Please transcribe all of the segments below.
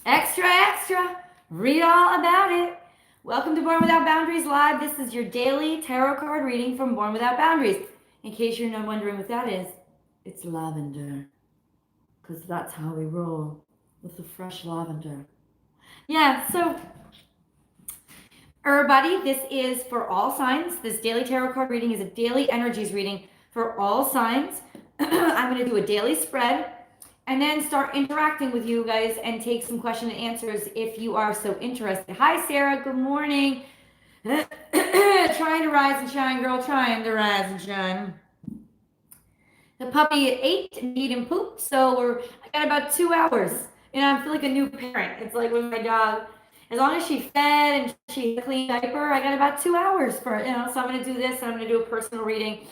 Extra, extra. Read all about it. Welcome to Born Without Boundaries Live. This is your daily tarot card reading from Born Without Boundaries. In case you're not wondering what that is, it's lavender. Because that's how we roll, with the fresh lavender. Yeah, so everybody, this is for all signs. This daily tarot card reading is a daily energies reading for all signs. I'm going to do a daily spread and then start interacting with you guys and take some question and answers if you are so interested. Hi, Sarah. Good morning. Trying to rise and shine, girl. Trying to rise and shine. The puppy ate and eat and pooped, so I got about 2 hours. I feel like a new parent. It's like with my dog. As long as she fed and she had a clean diaper, I got about 2 hours for it. So I'm going to do this and I'm going to do a personal reading.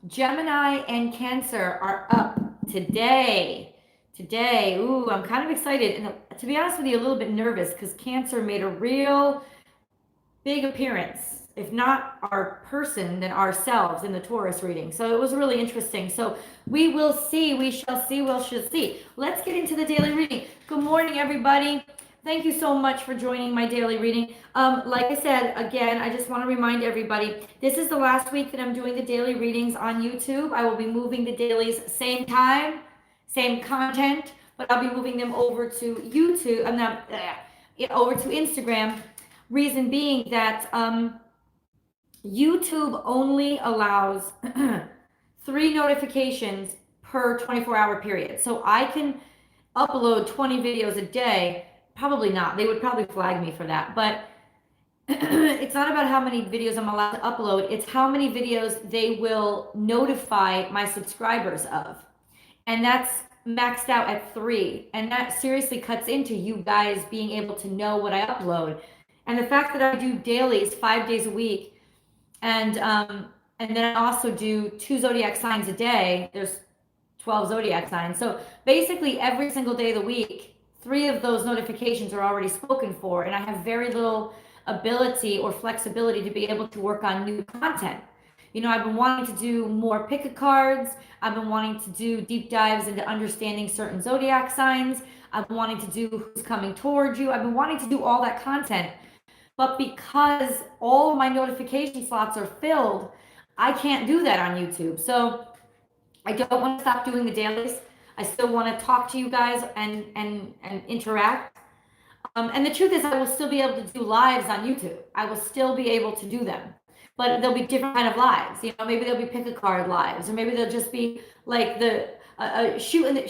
Gemini and Cancer are up today. Ooh, I'm kind of excited. And to be honest with you, a little bit nervous because Cancer made a real big appearance. If not our person, then ourselves in the Taurus reading. So it was really interesting. So we will see. We shall see. We shall see. Let's get into the daily reading. Good morning, everybody. Thank you so much for joining my daily reading. Like I said, again, I just want to remind everybody, this is the last week that I'm doing the daily readings on YouTube. I will be moving the dailies same time, same content, but I'll be moving them over to YouTube. Over to Instagram. Reason being that YouTube only allows 3 notifications per 24-hour period. So I can upload 20 videos a day. Probably not. They would probably flag me for that. But it's not about how many videos I'm allowed to upload. It's how many videos they will notify my subscribers of. And that's maxed out at 3. And that seriously cuts into you guys being able to know what I upload. And the fact that I do dailies 5 days a week, and then I also do 2 zodiac signs a day. There's 12 zodiac signs. So basically every single day of the week, 3 of those notifications are already spoken for, and I have very little ability or flexibility to be able to work on new content. I've been wanting to do more pick a cards. I've been wanting to do deep dives into understanding certain zodiac signs. I've been wanting to do who's coming towards you. I've been wanting to do all that content. But because all my notification slots are filled, I can't do that on YouTube. So I don't want to stop doing the dailies. I still want to talk to you guys and interact. And the truth is, I will still be able to do lives on YouTube. I will still be able to do them, but they'll be different kind of lives. Maybe they'll be pick a card lives, or maybe they'll just be like the shoot in the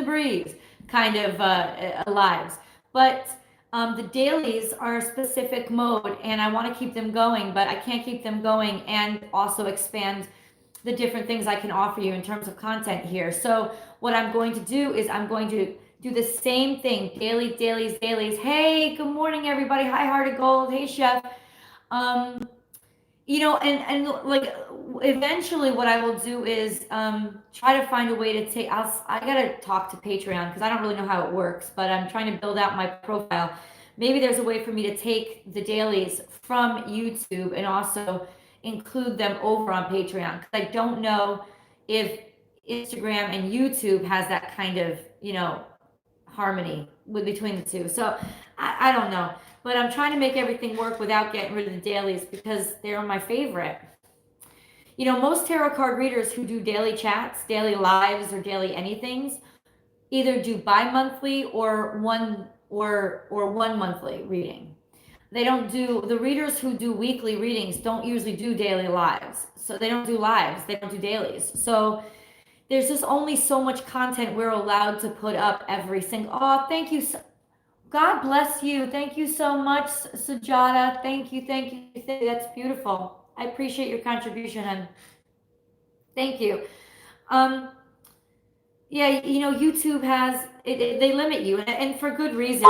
breeze kind of lives. But the dailies are a specific mode, and I want to keep them going, but I can't keep them going and also expand the different things I can offer you in terms of content here. So what I'm going to do is I'm going to do the same thing, dailies. Hey, good morning, everybody. Hi, Hearted Gold. Hey, Chef. And like eventually what I will do is try to find a way to take, I gotta talk to Patreon because I don't really know how it works, but I'm trying to build out my profile. Maybe there's a way for me to take the dailies from YouTube and also include them over on Patreon, because I don't know if Instagram and YouTube has that kind of, harmony between the two. So I don't know, but I'm trying to make everything work without getting rid of the dailies because they're my favorite. Most tarot card readers who do daily chats, daily lives, or daily anythings either do bi-monthly or one monthly reading. They don't do, the readers who do weekly readings don't usually do daily lives. So they don't do lives, they don't do dailies. So there's just only so much content we're allowed to put up every single, thank you. God bless you. Thank you so much, Sujata. Thank you. That's beautiful. I appreciate your contribution, and thank you. Yeah, YouTube has, they limit you, and for good reason.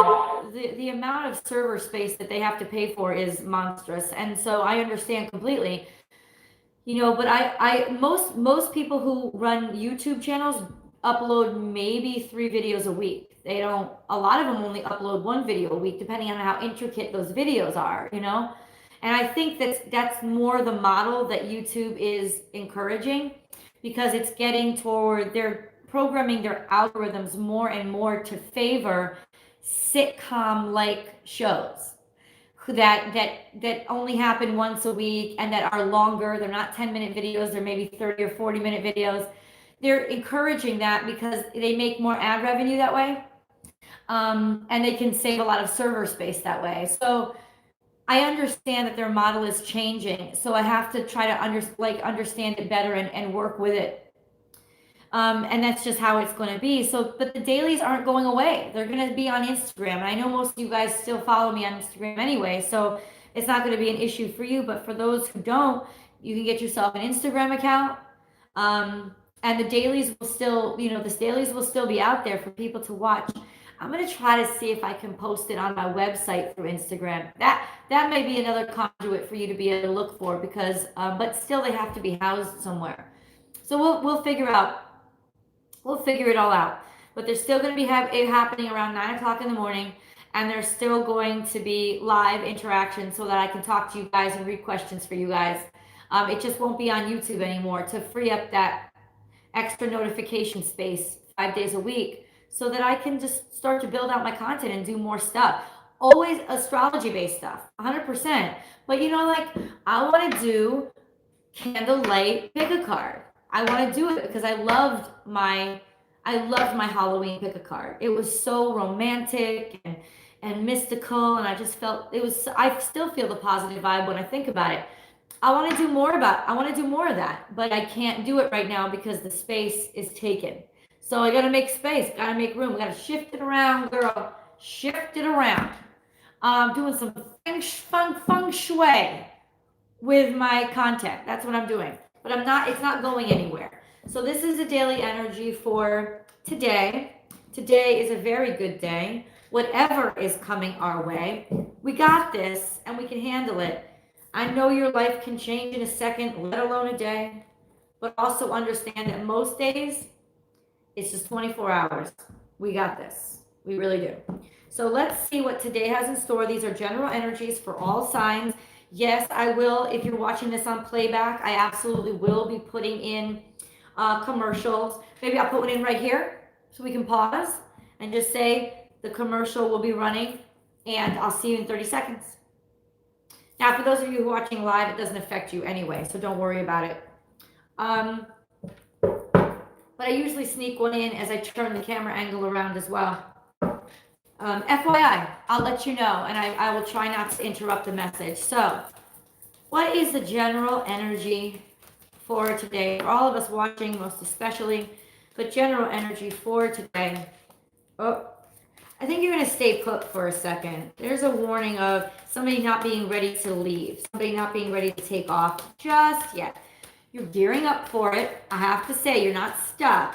The amount of server space that they have to pay for is monstrous, and so I understand completely. But most people who run YouTube channels upload maybe 3 videos a week. A lot of them only upload 1 video a week, depending on how intricate those videos are, And I think that's more the model that YouTube is encouraging, because it's getting toward, they're programming their algorithms more and more to favor sitcom-like shows that only happen once a week and that are longer. They're not 10-minute videos, they're maybe 30 or 40-minute videos. They're encouraging that because they make more ad revenue that way. And they can save a lot of server space that way. So I understand that their model is changing. So I have to try to understand it better and work with it. And that's just how it's going to be. So, but the dailies aren't going away. They're going to be on Instagram. And I know most of you guys still follow me on Instagram anyway. So it's not going to be an issue for you. But for those who don't, you can get yourself an Instagram account. And the dailies will still, the dailies will still be out there for people to watch. I'm going to try to see if I can post it on my website through Instagram. That may be another conduit for you to be able to look for because, but still they have to be housed somewhere. So we'll figure it all out. But they're still going to be happening around 9 o'clock in the morning, and there's still going to be live interaction so that I can talk to you guys and read questions for you guys. It just won't be on YouTube anymore to free up that extra notification space 5 days a week so that I can just start to build out my content and do more stuff. Always astrology-based stuff, 100%. But I want to do candlelight pick-a-card. I want to do it because I loved my Halloween pick-a-card. It was so romantic and mystical, and I just felt I still feel the positive vibe when I think about it. I want to do more of that, but I can't do it right now because the space is taken. So I got to make space, got to make room. We got to shift it around, girl. Shift it around. Doing some feng shui with my content. That's what I'm doing. But it's not going anywhere. So this is a daily energy for today. Today is a very good day. Whatever is coming our way, we got this and we can handle it. I know your life can change in a second, let alone a day. But also understand that most days, it's just 24 hours. We got this. We really do. So let's see what today has in store. These are general energies for all signs. Yes, I will. If you're watching this on playback, I absolutely will be putting in commercials. Maybe I'll put one in right here so we can pause and just say the commercial will be running and I'll see you in 30 seconds. Now, for those of you who are watching live, it doesn't affect you anyway, so don't worry about it. But I usually sneak one in as I turn the camera angle around as well. FYI, I'll let you know, and I will try not to interrupt the message. So, what is the general energy for today? For all of us watching, most especially, but general energy for today. Oh, I think you're going to stay put for a second. There's a warning of somebody not being ready to leave, somebody not being ready to take off just yet. You're gearing up for it. I have to say, you're not stuck.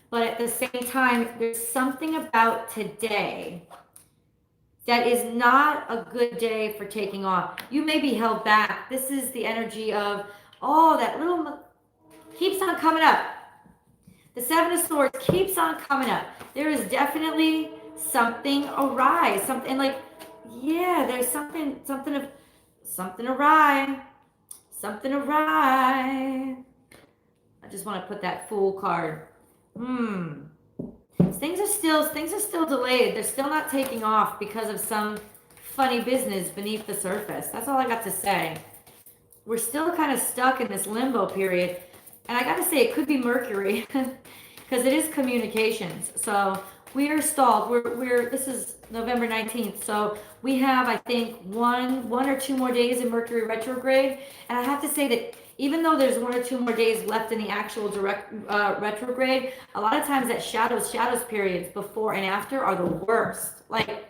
But at the same time, there's something about today that is not a good day for taking off. You may be held back. This is the energy of, that little keeps on coming up. The Seven of Swords keeps on coming up. There is definitely something awry. Something like, there's something awry. Something awry. I just want to put that Fool card. Things are still delayed. They're still not taking off because of some funny business beneath the surface. That's all I got to say. We're still kind of stuck in this limbo period. And I got to say, it could be Mercury because it is communications. So we are stalled. This is November 19th. So we have, I think, one or two more days in Mercury retrograde. And I have to say that even though there's 1 or 2 more days left in the actual direct retrograde, a lot of times that shadows periods before and after are the worst. Like,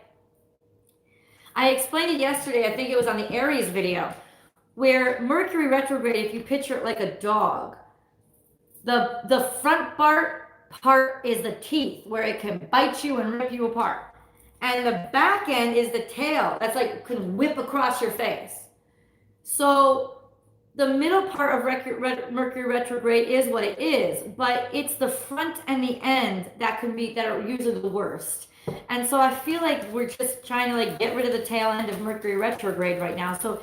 I explained it yesterday, I think it was on the Aries video, where Mercury retrograde, if you picture it like a dog, the front part is the teeth, where it can bite you and rip you apart. And the back end is the tail. That's like it can whip across your face. So the middle part of Mercury retrograde is what it is, but it's the front and the end that are usually the worst. And so I feel like we're just trying to get rid of the tail end of Mercury retrograde right now. So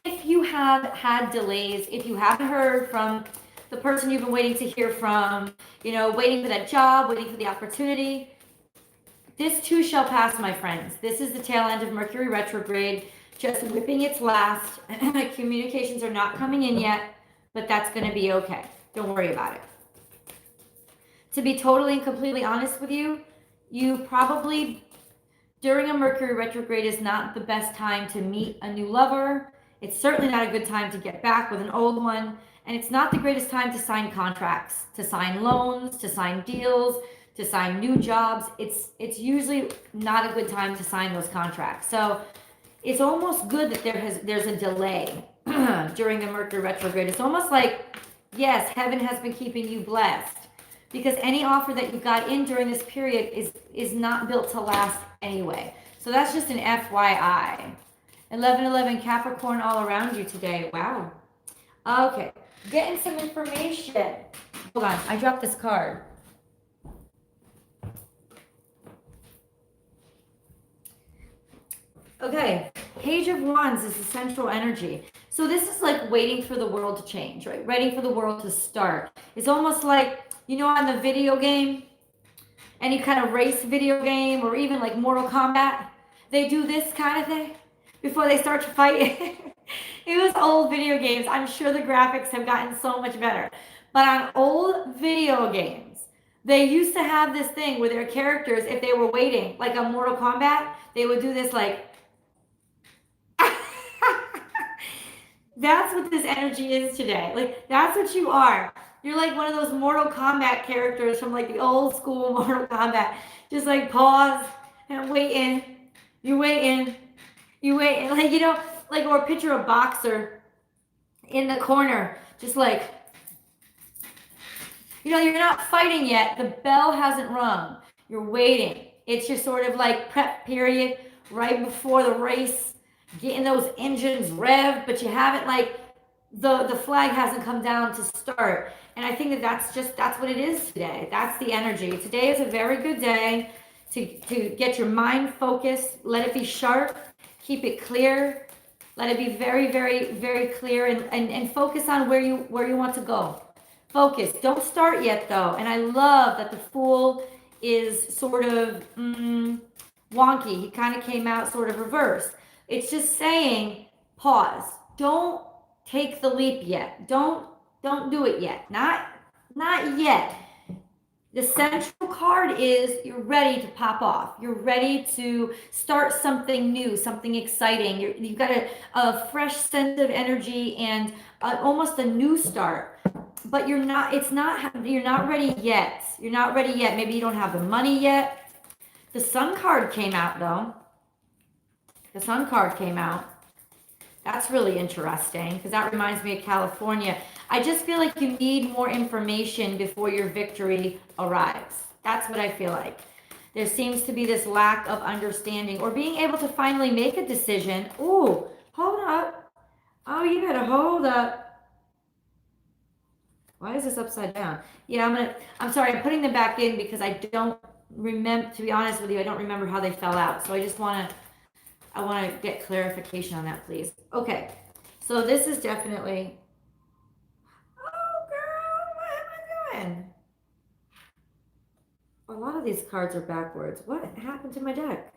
if you have had delays, if you haven't heard from the person you've been waiting to hear from, you know, waiting for that job, waiting for the opportunity. This too shall pass, my friends. This is the tail end of Mercury retrograde, just whipping its last. Communications are not coming in yet, but that's going to be okay. Don't worry about it. To be totally and completely honest with you, you probably, during a Mercury retrograde, is not the best time to meet a new lover. It's certainly not a good time to get back with an old one. And it's not the greatest time to sign contracts, to sign loans, to sign deals, to sign new jobs. It's usually not a good time to sign those contracts. So it's almost good that there's a delay during the Mercury retrograde. It's almost like, yes, heaven has been keeping you blessed, because any offer that you got in during this period is not built to last anyway. So that's just an FYI. 1111 Capricorn all around you today. Wow. Okay, getting some information. Hold on, I dropped this card. Okay, Page of Wands is the central energy. So this is like waiting for the world to change, right? Waiting for the world to start. It's almost like, you know, on the video game, any kind of race video game, or even like Mortal Kombat, they do this kind of thing before they start to fight. It was old video games. I'm sure the graphics have gotten so much better. But on old video games, they used to have this thing where their characters, if they were waiting, like a Mortal Kombat, they would do this like, that's what this energy is today. Like, that's what you are. You're like one of those Mortal Kombat characters from like the old school Mortal Kombat. Just like pause and waiting. You waiting. You waiting. Like, you know, like, or picture a boxer in the corner. Just like, you know, you're not fighting yet. The bell hasn't rung. You're waiting. It's just sort of like prep period right before the race. Getting those engines revved, but you haven't, like, the flag hasn't come down to start. And I think that's what it is today. That's the energy. Today is a very good day to get your mind focused. Let it be sharp. Keep it clear. Let it be very, very, very clear, and focus on where you want to go. Focus. Don't start yet, though. And I love that the Fool is sort of wonky. He kind of came out sort of reversed. It's just saying, pause. Don't take the leap yet. Don't do it yet. Not yet. The central card is you're ready to pop off. You're ready to start something new, something exciting. You've got a fresh sense of energy and almost a new start. But you're not ready yet. You're not ready yet. Maybe you don't have the money yet. The Sun card came out, though. The Sun card came out. That's really interesting, because that reminds me of California. I just feel like you need more information before your victory arrives. That's what I feel like. There seems to be this lack of understanding or being able to finally make a decision. Ooh, hold up. Oh, you better hold up. Why is this upside down? Yeah, I'm sorry, I'm putting them back in because I don't remember, to be honest with you, I don't remember how they fell out. So I want to get clarification on that, please. Okay, so this is definitely, oh girl, what am I doing? A lot of these cards are backwards. What happened to my deck?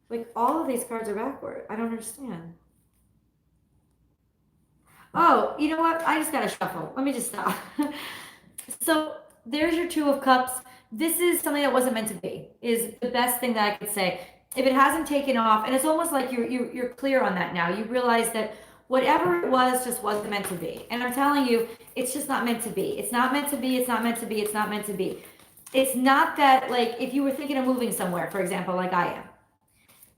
Like, all of these cards are backward. I don't understand. Oh, you know what? I just got to shuffle. Let me just stop. So there's your Two of Cups. This is something that wasn't meant to be, is the best thing that I could say. If it hasn't taken off, and it's almost like you're clear on that now. You realize that whatever it was just wasn't meant to be. And I'm telling you, it's just not meant to be. It's not meant to be. It's not meant to be. It's not meant to be. It's not that, like, if you were thinking of moving somewhere, for example, like I am,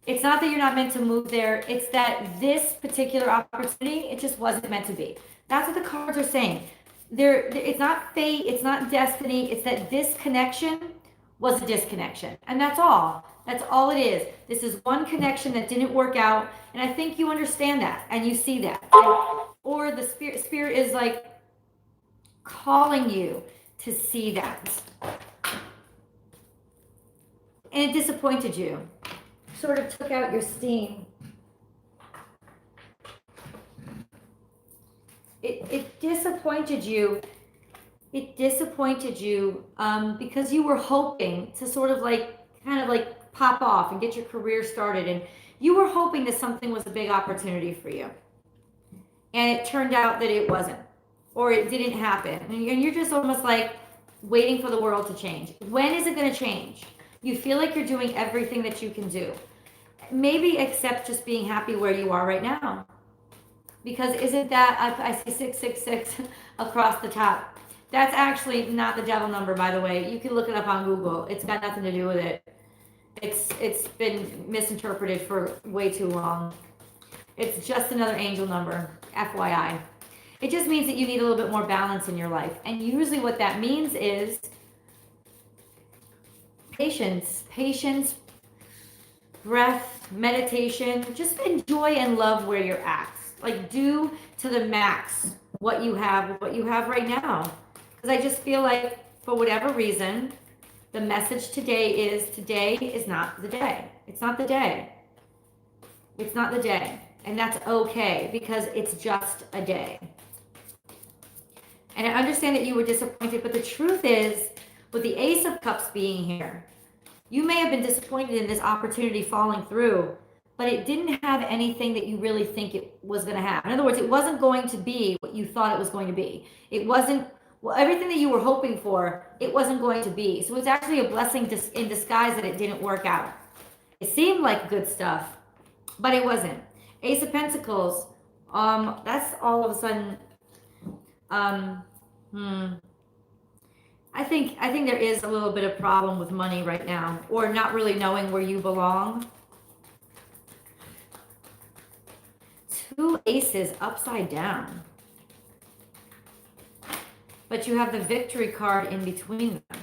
it's not that you're not meant to move there. It's that this particular opportunity, it just wasn't meant to be. That's what the cards are saying. It's not fate. It's not destiny. It's that this connection was a disconnection. And that's all. That's all it is. This is one connection that didn't work out. And I think you understand that and you see that. Or the spirit is like calling you to see that. And it disappointed you. Sort of took out your steam. It disappointed you. It disappointed you because you were hoping to sort of like, kind of like pop off and get your career started. And you were hoping that something was a big opportunity for you. And it turned out that it wasn't, or it didn't happen. And you're just almost like waiting for the world to change. When is it going to change? You feel like you're doing everything that you can do. Maybe except just being happy where you are right now. Because isn't that, I see 666 across the top. That's actually not the devil number, by the way. You can look it up on Google. It's got nothing to do with it. It's been misinterpreted for way too long. It's just another angel number, FYI. It just means that you need a little bit more balance in your life. And usually what that means is patience, breath, meditation. Just enjoy and love where you're at. Like, do to the max what you have right now. Because I just feel like, for whatever reason, the message today is not the day. It's not the day. It's not the day. And that's okay, because it's just a day. And I understand that you were disappointed, but the truth is, with the Ace of Cups being here, you may have been disappointed in this opportunity falling through, but it didn't have anything that you really think it was going to have. In other words, it wasn't going to be what you thought it was going to be. It wasn't, well, everything that you were hoping for, it wasn't going to be. So it's actually a blessing in disguise that it didn't work out. It seemed like good stuff, but it wasn't. Ace of Pentacles, that's all of a sudden, I think there is a little bit of problem with money right now, or not really knowing where you belong. 2 aces upside down. But you have the victory card in between them.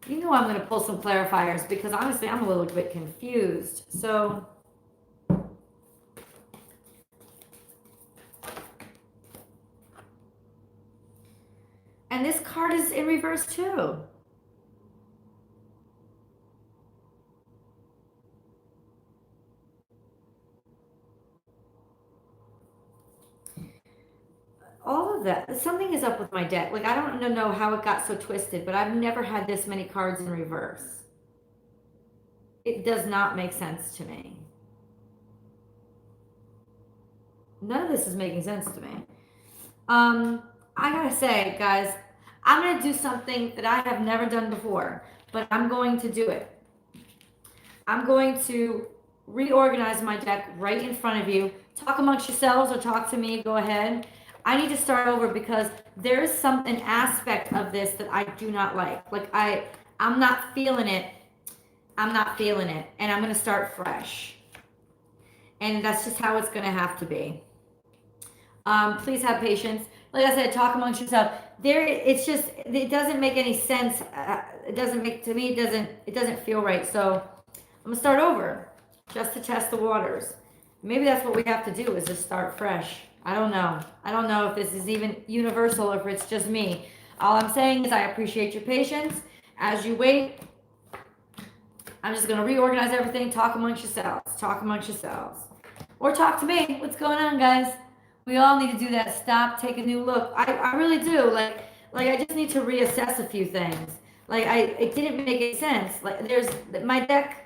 You know I'm going to pull some clarifiers because honestly I'm a little bit confused. So and this card is in reverse too. All of that, something is up with my deck. Like, I don't know how it got so twisted, but I've never had this many cards in reverse. It does not make sense to me. None of this is making sense to me. I gotta say, guys, I'm gonna do something that I have never done before, but I'm going to do it. I'm going to reorganize my deck right in front of you. Talk amongst yourselves or talk to me, go ahead. I need to start over because there is an aspect of this that I do not like. Like, I'm not feeling it. I'm not feeling it. And I'm going to start fresh. And that's just how it's going to have to be. Please have patience. Like I said, talk amongst yourself. It's just, it doesn't make any sense. It doesn't feel right. So I'm going to start over just to test the waters. Maybe that's what we have to do, is just start fresh. I don't know. I don't know if this is even universal or if it's just me. All I'm saying is I appreciate your patience. As you wait, I'm just going to reorganize everything. Talk amongst yourselves. Talk amongst yourselves. Or talk to me. What's going on, guys? We all need to do that. Stop, take a new look. I really do. Like I just need to reassess a few things. Like, it didn't make any sense. Like, my deck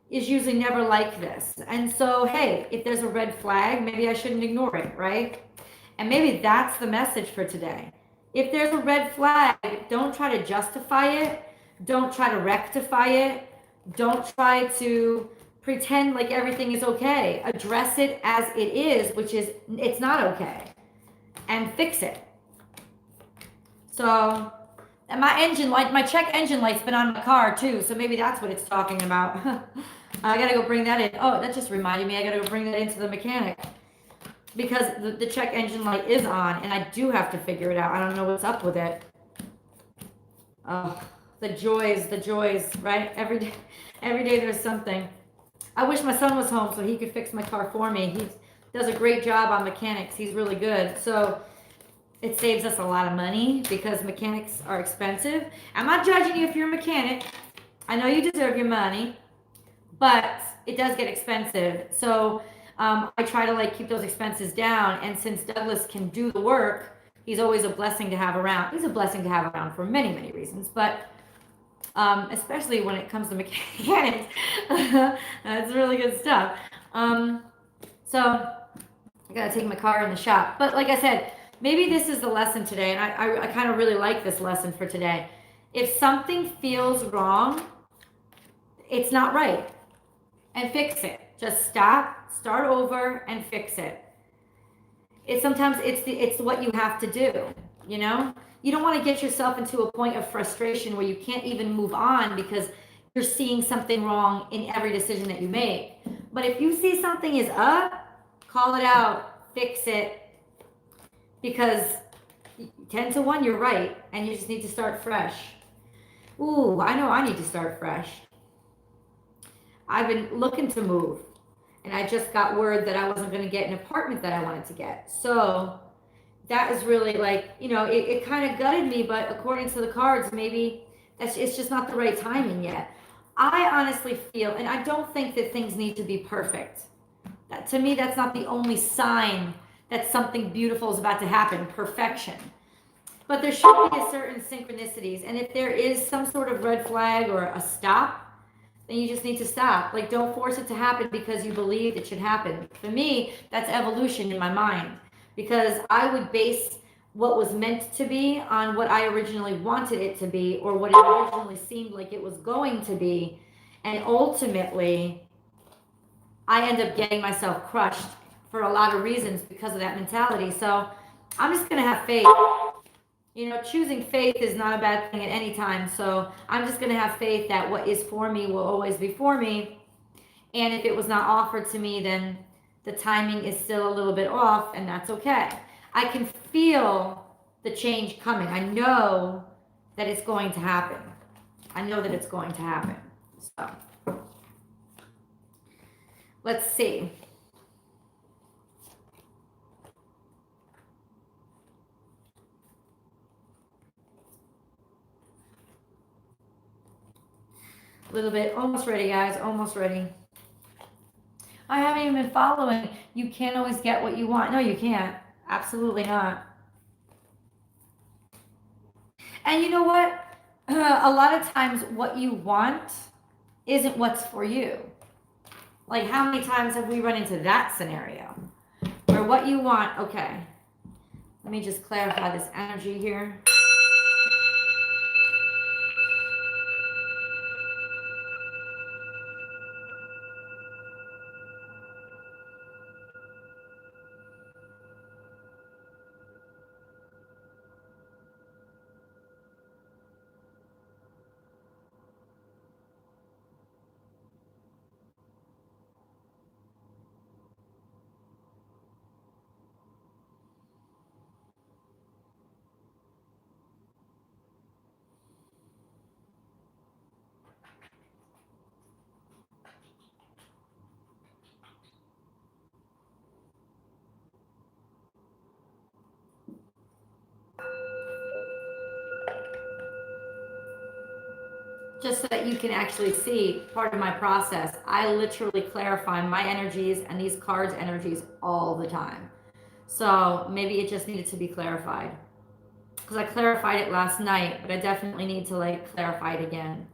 is usually never like this. And so, hey, if there's a red flag, maybe I shouldn't ignore it, right? And maybe that's the message for today. If there's a red flag, don't try to justify it. Don't try to rectify it. Don't try to pretend like everything is okay. Address it as it is, which is, it's not okay. And fix it. So, and my engine light, my check engine light's been on my car too, so maybe that's what it's talking about. I gotta go bring that in. Oh, that just reminded me, I gotta go bring that into the mechanic. Because the check engine light is on, and I do have to figure it out. I don't know what's up with it. Oh, the joys, right? Every day there's something. I wish my son was home so he could fix my car for me. He does a great job on mechanics. He's really good. So it saves us a lot of money because mechanics are expensive. I'm not judging you if you're a mechanic. I know you deserve your money, but it does get expensive. So I try to like keep those expenses down. And since Douglas can do the work, he's always a blessing to have around. He's a blessing to have around for many, many reasons, but especially when it comes to mechanics. That's really good stuff. So I gotta take my car in the shop. But like I said, maybe this is the lesson today, and I kind of really like this lesson for today. If something feels wrong, it's not right, and fix it. Just stop, start over, and fix it. Sometimes it's what you have to do, you know? You don't want to get yourself into a point of frustration where you can't even move on because you're seeing something wrong in every decision that you make. But if you see something is up, call it out, fix it, because 10 to 1, you're right, and you just need to start fresh. Ooh, I know I need to start fresh. I've been looking to move, and I just got word that I wasn't going to get an apartment that I wanted to get. So that is really like, you know, it kind of gutted me, but according to the cards, maybe it's just not the right timing yet. I honestly feel, and I don't think that things need to be perfect. To me, that's not the only sign that something beautiful is about to happen, perfection. But there should be a certain synchronicities, and if there is some sort of red flag or a stop, then you just need to stop. Like, don't force it to happen because you believe it should happen. For me, that's evolution in my mind, because I would base what was meant to be on what I originally wanted it to be, or what it originally seemed like it was going to be, and ultimately I end up getting myself crushed for a lot of reasons because of that mentality. So I'm just gonna have faith. You know, choosing faith is not a bad thing at any time. So I'm just going to have faith that what is for me will always be for me. And if it was not offered to me, then the timing is still a little bit off, and that's okay. I can feel the change coming. I know that it's going to happen. I know that it's going to happen. So let's see. A little bit, almost ready, guys, almost ready. I haven't even been following. You can't always get what you want. No, you can't. Absolutely not. And you know what? A lot of times what you want isn't what's for you. Like, how many times have we run into that scenario? Where what you want, okay. Let me just clarify this energy here. Just so that you can actually see part of my process. I literally clarify my energies and these cards' energies all the time. So maybe it just needed to be clarified. Because I clarified it last night, but I definitely need to like clarify it again.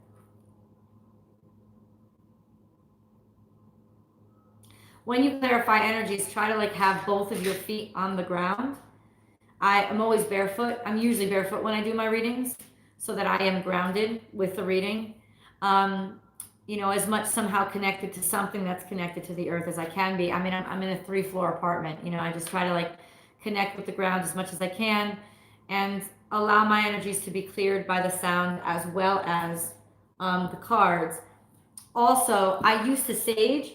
When you clarify energies, try to like have both of your feet on the ground. I'm always barefoot. I'm usually barefoot when I do my readings, so that I am grounded with the reading. You know, as much somehow connected to something that's connected to the earth as I can be. I mean, I'm in a 3-floor apartment. You know, I just try to like connect with the ground as much as I can, and allow my energies to be cleared by the sound as well as the cards. Also, I used to sage.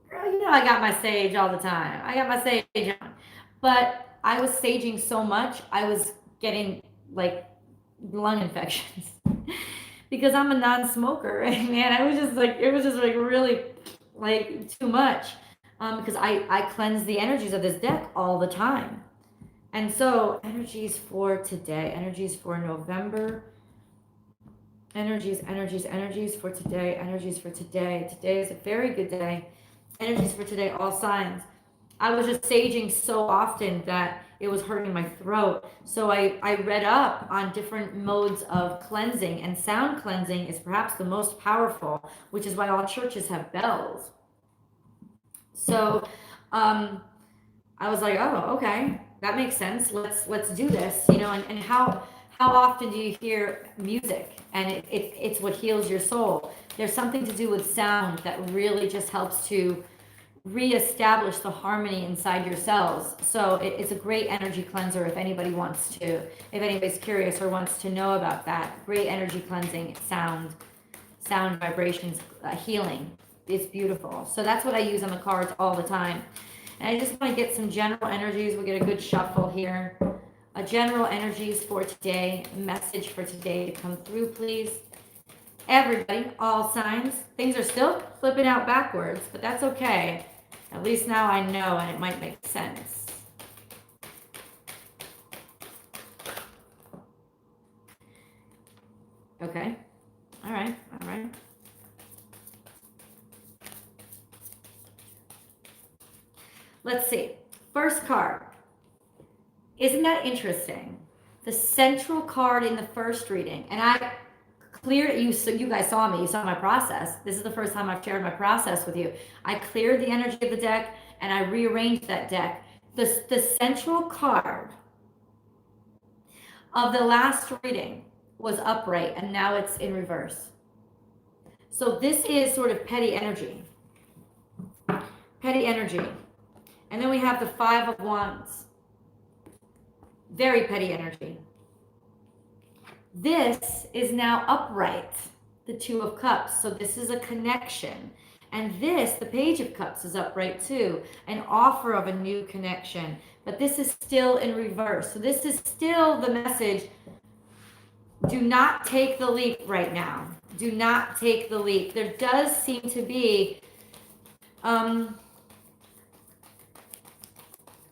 Girl, you know I got my sage all the time. I got my sage on. But I was saging so much, I was getting like lung infections because I'm a non-smoker. And man, it was just like really like too much because I cleanse the energies of this deck all the time. And so energies for today, energies for November, energies for today, energies for today. Today is a very good day. Energies for today, all signs. I was just saging so often that it was hurting my throat. So I read up on different modes of cleansing, and sound cleansing is perhaps the most powerful, which is why all churches have bells. So I was like, oh, okay, that makes sense. Let's do this, you know. And how often do you hear music and it's what heals your soul? There's something to do with sound that really just helps to reestablish the harmony inside your cells. So it's a great energy cleanser if anybody wants to, if anybody's curious or wants to know about that. Great energy cleansing, sound vibrations, healing. It's beautiful. So that's what I use on the cards all the time. And I just want to get some general energies. We'll get a good shuffle here. General energies for today, message for today to come through, please. Everybody, all signs. Things are still flipping out backwards, but that's okay. At least now I know, and it might make sense. Okay. All right. All right. Let's see. First card. Isn't that interesting? The central card in the first reading, and I cleared you, so you guys saw me, you saw my process. This is the first time I've shared my process with you. I cleared the energy of the deck and I rearranged that deck. The central card of the last reading was upright, and now it's in reverse. So this is sort of petty energy. Petty energy. And then we have the Five of Wands. Very petty energy. This is now upright, the Two of Cups. So this is a connection. And this, the Page of Cups, is upright too, an offer of a new connection. But this is still in reverse. So this is still the message. Do not take the leap right now. Do not take the leap. There does seem to be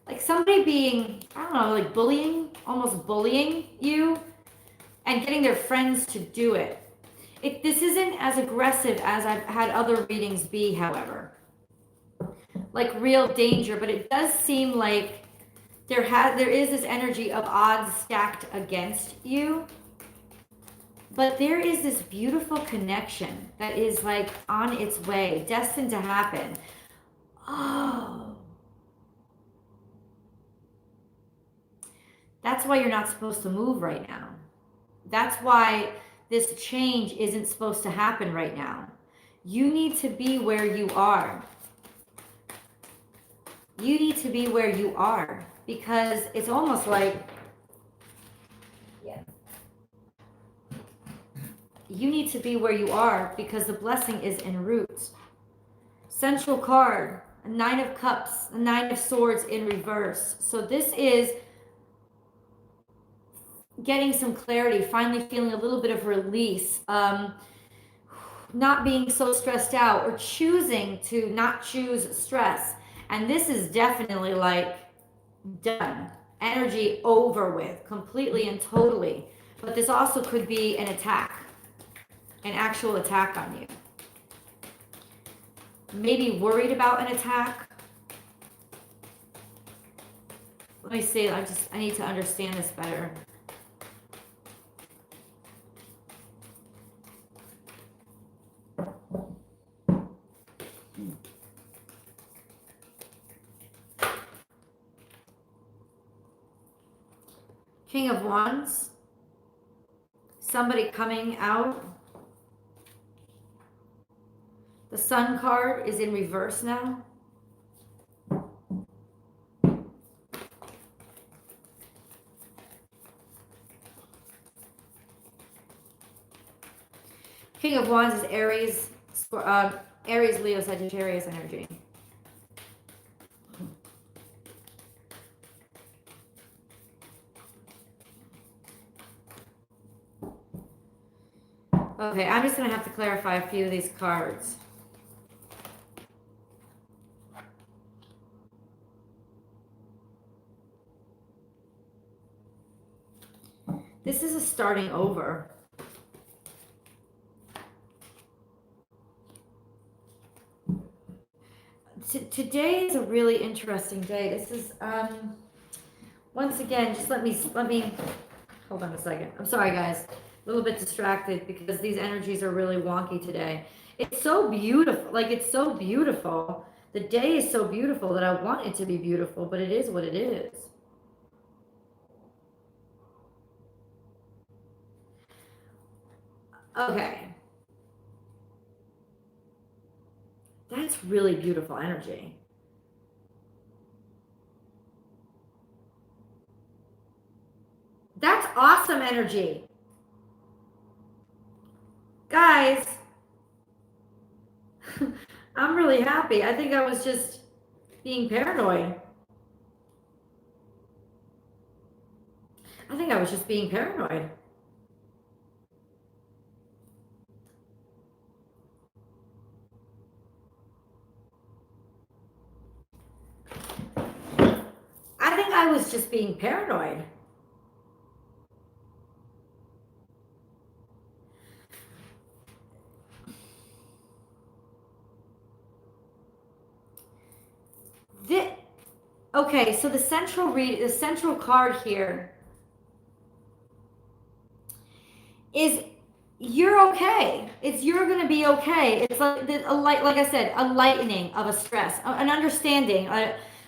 like somebody being, I don't know, like bullying, almost bullying you and getting their friends to do it. This isn't as aggressive as I've had other readings be, however. Like real danger, but it does seem like there is this energy of odds stacked against you. But there is this beautiful connection that is like on its way, destined to happen. Oh. That's why you're not supposed to move right now. That's why this change isn't supposed to happen right now. You need to be where you are. You need to be where you are, because it's almost like, yeah. You need to be where you are because the blessing is en route. Central card, a Nine of Cups, a Nine of Swords in reverse. So this is getting some clarity, finally feeling a little bit of release, not being so stressed out, or choosing to not choose stress. And this is definitely like done. Energy over with, completely and totally. But this also could be an attack, an actual attack on you. Maybe worried about an attack. Let me see, I need to understand this better. King of Wands, somebody coming out. The Sun card is in reverse now. King of Wands is Aries, Leo, Sagittarius energy. Okay, I'm just going to have to clarify a few of these cards. This is a starting over. today is a really interesting day. This is once again, just let me hold on a second. I'm sorry, guys. A little bit distracted because these energies are really wonky today. It's so beautiful. Like, it's so beautiful. The day is so beautiful that I want it to be beautiful, but it is what it is. Okay. That's really beautiful energy. That's awesome energy. Guys, I'm really happy. I think I was just being paranoid. I think I was just being paranoid. I think I was just being paranoid. Okay, so the central card here is you're okay. You're going to be okay. It's like I said, a lightening of a stress, an understanding,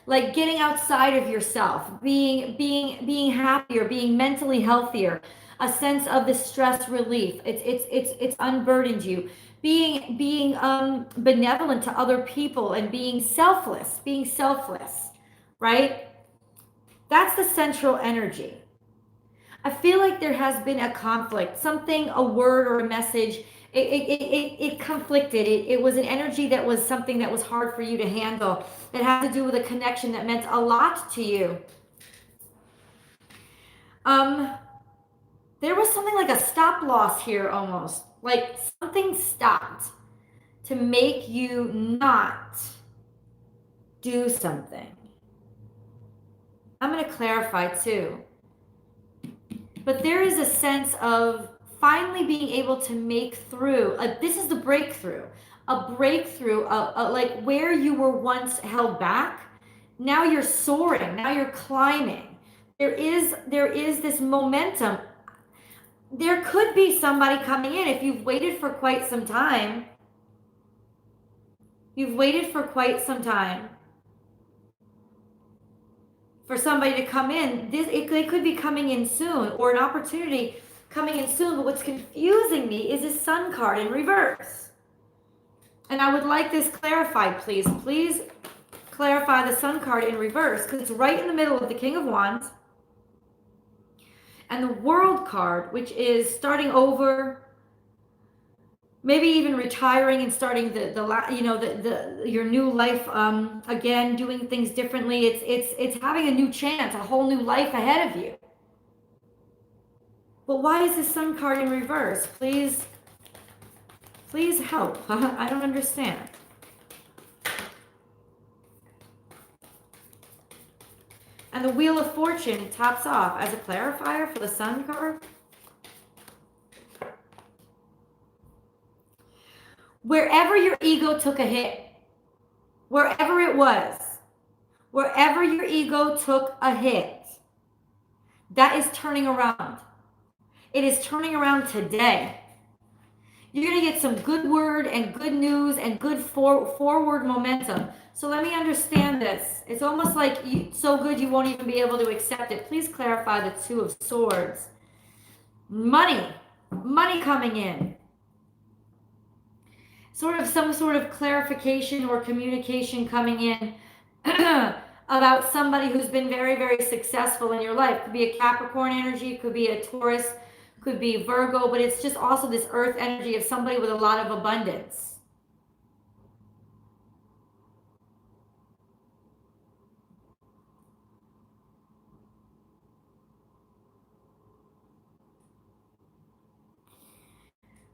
like getting outside of yourself, being happier, being mentally healthier, a sense of the stress relief. It's unburdened you. Being benevolent to other people and being selfless, right? That's the central energy. I feel like there has been a conflict, something, a word or a message. It conflicted. It was an energy that was something that was hard for you to handle. That had to do with a connection that meant a lot to you. There was something like a stop loss here almost. Like something stopped to make you not do something. I'm going to clarify too. But there is a sense of finally being able to make through. This is the breakthrough. A breakthrough, like where you were once held back. Now you're soaring. Now you're climbing. There is this momentum. There could be somebody coming in if you've waited for quite some time. You've waited for quite some time for somebody to come in. They could be coming in soon, or an opportunity coming in soon. But what's confusing me is this Sun card in reverse. And I would like this clarified, please. Please clarify the Sun card in reverse, because it's right in the middle of the King of Wands. And the World card, which is starting over, maybe even retiring and starting your new life again, doing things differently. It's having a new chance, a whole new life ahead of you. But why is the Sun card in reverse? Please help. I don't understand. And the Wheel of Fortune tops off as a clarifier for the Sun card. Wherever your ego took a hit, wherever it was, wherever your ego took a hit, that is turning around. It is turning around today. You're going to get some good word and good news and good forward momentum. So let me understand this. It's almost like so good you won't even be able to accept it. Please clarify the Two of Swords. Money coming in. Some sort of clarification or communication coming in about somebody who's been very, very successful in your life. Could be a Capricorn energy, could be a Taurus, could be Virgo, but it's just also this earth energy of somebody with a lot of abundance.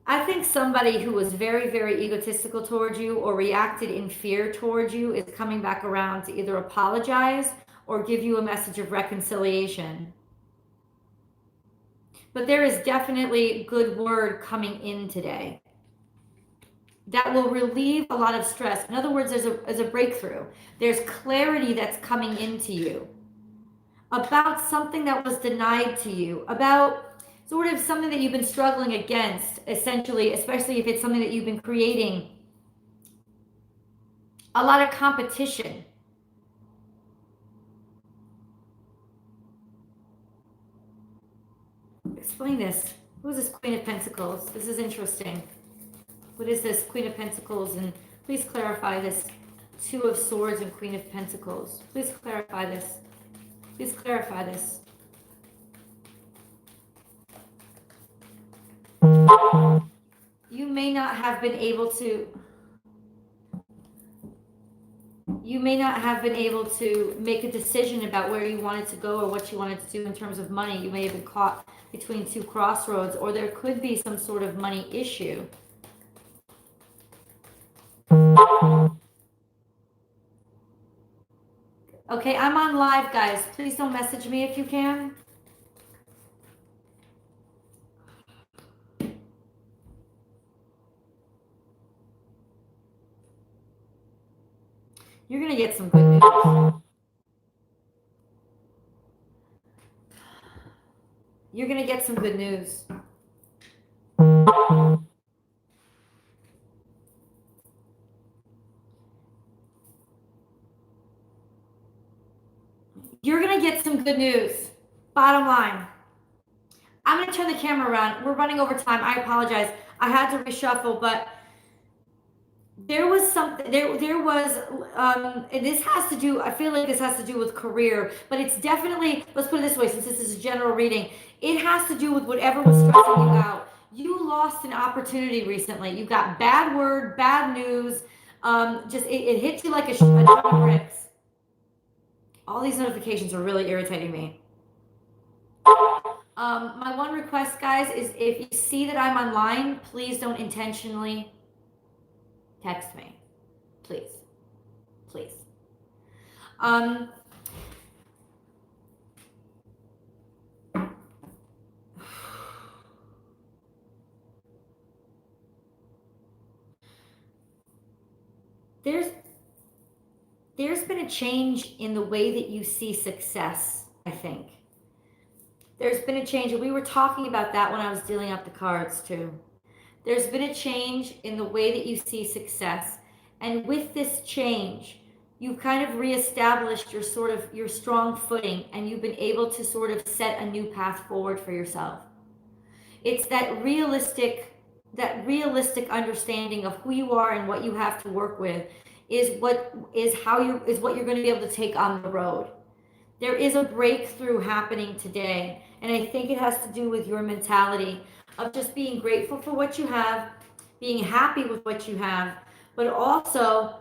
I think somebody who was very, very egotistical towards you or reacted in fear towards you is coming back around to either apologize or give you a message of reconciliation. But there is definitely good word coming in today. that will relieve a lot of stress. In other words, there's a breakthrough. There's clarity that's coming into you about something that was denied to you, about sort of something that you've been struggling against, essentially, especially if it's something that you've been creating. A lot of competition. Explain this. Who is this Queen of Pentacles? This is interesting. What is this Queen of Pentacles? And please clarify this Two of Swords and Queen of Pentacles. Please clarify this. Please clarify this. You may not have been able to make a decision about where you wanted to go or what you wanted to do in terms of money. You may have been caught between two crossroads, or there could be some sort of money issue. Okay, I'm on live, guys. Please don't message me if you can. You're going to get some good news. You're going to get some good news. You're going to get some good news. Bottom line. I'm going to turn the camera around. We're running over time. I apologize. I had to reshuffle, but there was something, there was, and this has to do, I feel like this has to do with career, but it's definitely, let's put it this way, since this is a general reading, it has to do with whatever was stressing you out. You lost an opportunity recently. You got bad word, bad news, it hit you like a ton of bricks. All these notifications are really irritating me. My one request, guys, is if you see that I'm online, please don't intentionally text me, please, please. There's been a change in the way that you see success, I think. There's been a change, and we were talking about that when I was dealing out the cards too. There's been a change in the way that you see success. And with this change, you've kind of reestablished your strong footing, and you've been able to sort of set a new path forward for yourself. It's that realistic understanding of who you are and what you have to work with is what you're going to be able to take on the road. There is a breakthrough happening today, and I think it has to do with your mentality of just being grateful for what you have, being happy with what you have, but also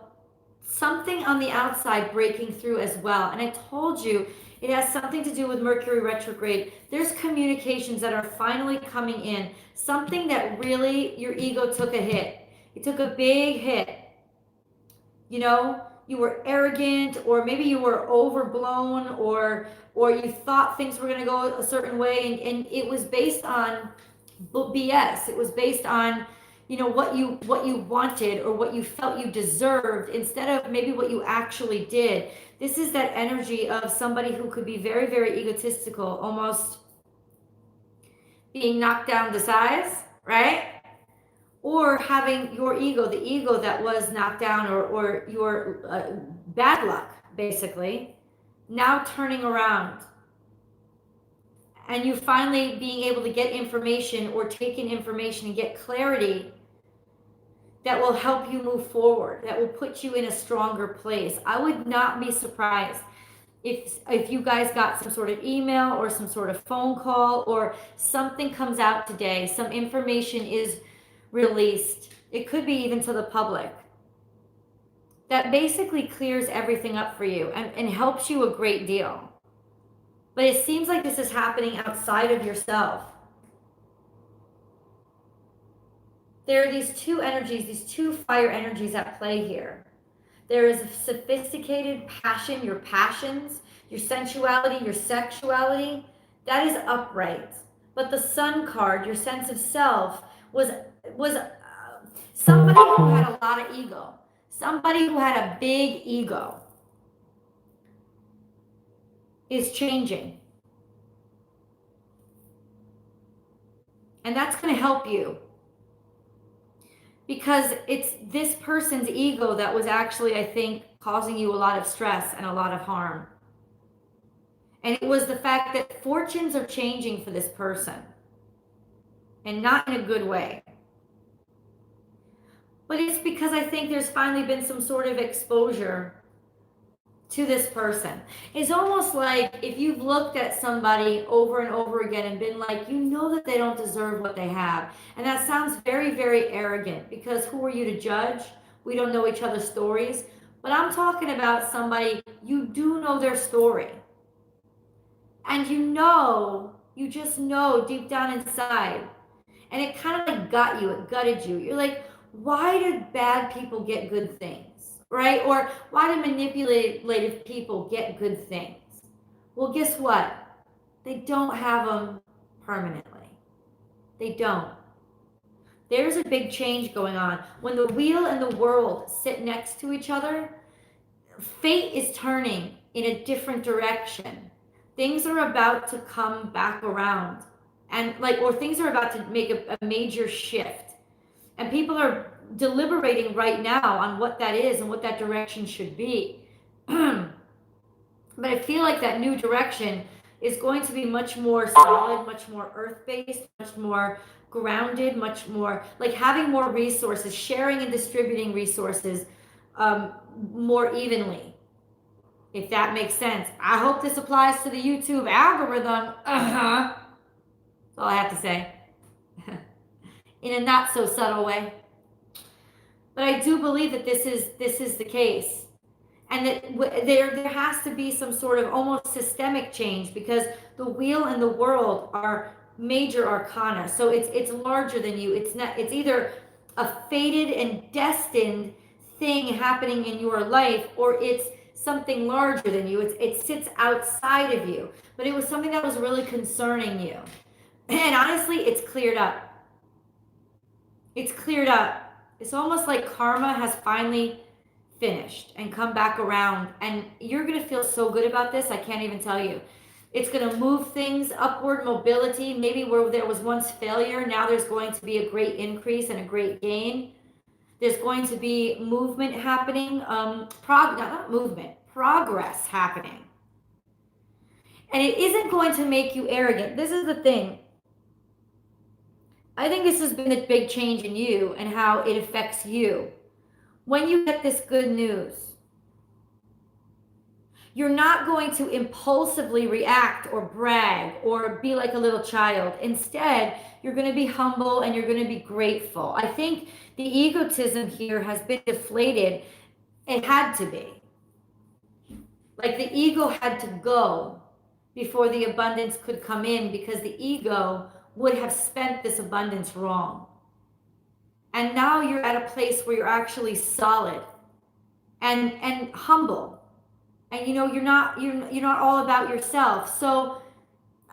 something on the outside breaking through as well. And I told you, it has something to do with Mercury retrograde. There's communications that are finally coming in, something that really your ego took a hit. It took a big hit. You know, you were arrogant, or maybe you were overblown, or you thought things were going to go a certain way, and it was based on BS. It was based on, you know, what you wanted or what you felt you deserved instead of maybe what you actually did. This is that energy of somebody who could be very, very egotistical, almost being knocked down to size, right? Or having your ego, the ego that was knocked down, or your bad luck, basically, now turning around. And you finally being able to get information or take in information and get clarity that will help you move forward, that will put you in a stronger place. I would not be surprised if you guys got some sort of email or some sort of phone call, or something comes out today, some information is released. It could be even to the public, that basically clears everything up for you and helps you a great deal. But it seems like this is happening outside of yourself. There are these two energies, these two fire energies at play here. There is a sophisticated passion, your passions, your sensuality, your sexuality, that is upright. But the Sun card, your sense of self, was Somebody who had a lot of ego, somebody who had a big ego is changing. And that's going to help you, because it's this person's ego that was actually, I think, causing you a lot of stress and a lot of harm. And it was the fact that fortunes are changing for this person, and not in a good way. But it's because I think there's finally been some sort of exposure to this person. It's almost like if you've looked at somebody over and over again and been like, you know that they don't deserve what they have. And that sounds very, very arrogant, because who are you to judge? We don't know each other's stories. But I'm talking about somebody, you do know their story. And you just know deep down inside. And it kind of like got you, it gutted you. You're like, why did bad people get good things, right? Or why do manipulative people get good things? Well, guess what? They don't have them permanently. They don't. There's a big change going on. When the wheel and the world sit next to each other, fate is turning in a different direction. Things are about to come back around, or things are about to make a major shift. And people are deliberating right now on what that is and what that direction should be. But I feel like that new direction is going to be much more solid, much more earth-based, much more grounded, much more like having more resources, sharing and distributing resources more evenly, if that makes sense. I hope this applies to the YouTube algorithm. That's all I have to say. In a not so subtle way. But I do believe that this is the case, and that there has to be some sort of almost systemic change, because the wheel and the world are major arcana. So it's larger than you. It's either a fated and destined thing happening in your life, or it's something larger than you. It sits outside of you. But it was something that was really concerning you. And honestly, it's cleared up. It's cleared up. It's almost like karma has finally finished and come back around. And you're going to feel so good about this, I can't even tell you. It's going to move things, upward mobility. Maybe where there was once failure, now there's going to be a great increase and a great gain. There's going to be movement happening. Progress happening. And it isn't going to make you arrogant. This is the thing. I think this has been a big change in you and how it affects you. When you get this good news, you're not going to impulsively react or brag or be like a little child. Instead, you're going to be humble and you're going to be grateful. I think the egotism here has been deflated. It had to be. Like the ego had to go before the abundance could come in, because the ego would have spent this abundance wrong. And now you're at a place where you're actually solid and humble. And you're not all about yourself. So,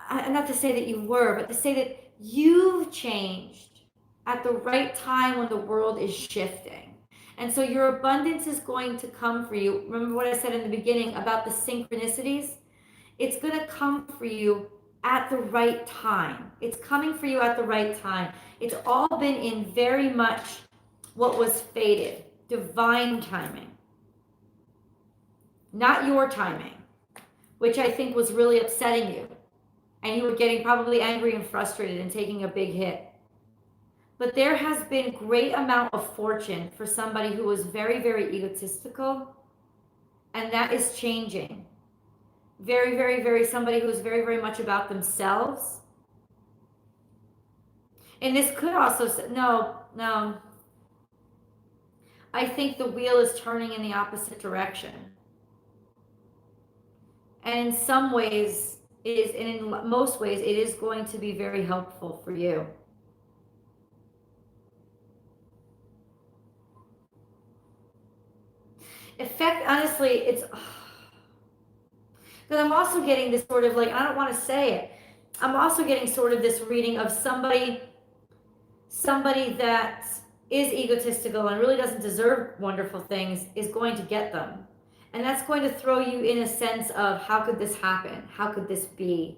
not to say that you were, but to say that you've changed at the right time when the world is shifting. And so your abundance is going to come for you. Remember what I said in the beginning about the synchronicities? It's going to come for you at the right time. It's coming for you at the right time. It's all been in very much what was fated, divine timing. Not your timing, which I think was really upsetting you. And you were getting probably angry and frustrated and taking a big hit. But there has been great amount of fortune for somebody who was very, very egotistical. And that is changing. Very, very, very, somebody who's very, very much about themselves. And this could also, no. I think the wheel is turning in the opposite direction. And in some ways, and in most ways, it is going to be very helpful for you. Honestly, it's, because I'm also getting this sort of like, I don't want to say it. I'm also getting sort of this reading of somebody that is egotistical and really doesn't deserve wonderful things is going to get them. And that's going to throw you in a sense of, how could this happen? How could this be?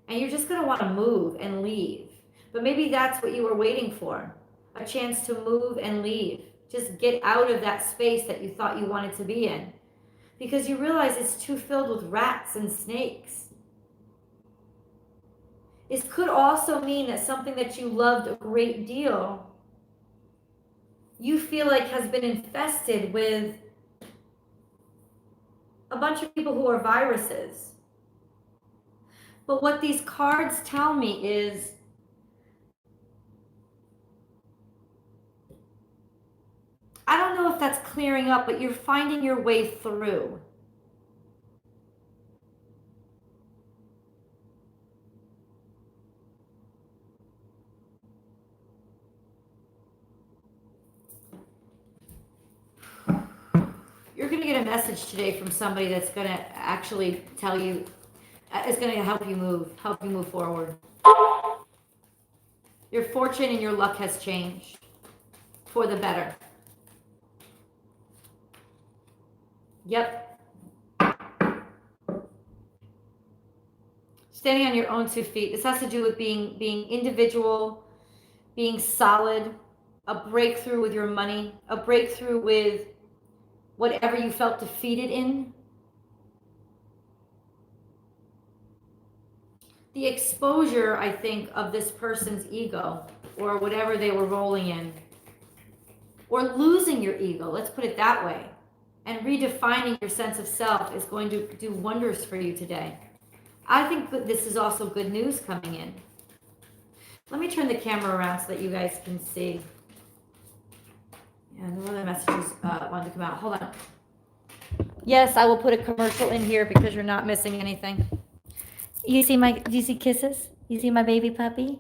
And you're just going to want to move and leave. But maybe that's what you were waiting for, a chance to move and leave. Just get out of that space that you thought you wanted to be in, because you realize it's too filled with rats and snakes. This could also mean that something that you loved a great deal, you feel like has been infested with a bunch of people who are viruses. But what these cards tell me is, I don't know if that's clearing up, but you're finding your way through. You're going to get a message today from somebody that's going to actually tell you, is going to help you move forward. Your fortune and your luck has changed for the better. Yep. Standing on your own 2 feet. This has to do with being individual, being solid, a breakthrough with your money, a breakthrough with whatever you felt defeated in. The exposure, I think, of this person's ego, or whatever they were rolling in, or losing your ego, let's put it that way, and redefining your sense of self is going to do wonders for you today. I think that this is also good news coming in. Let me turn the camera around so that you guys can see. Yeah, no other messages wanted to come out. Hold on. Yes, I will put a commercial in here because you're not missing anything. Do you see kisses? You see my baby puppy?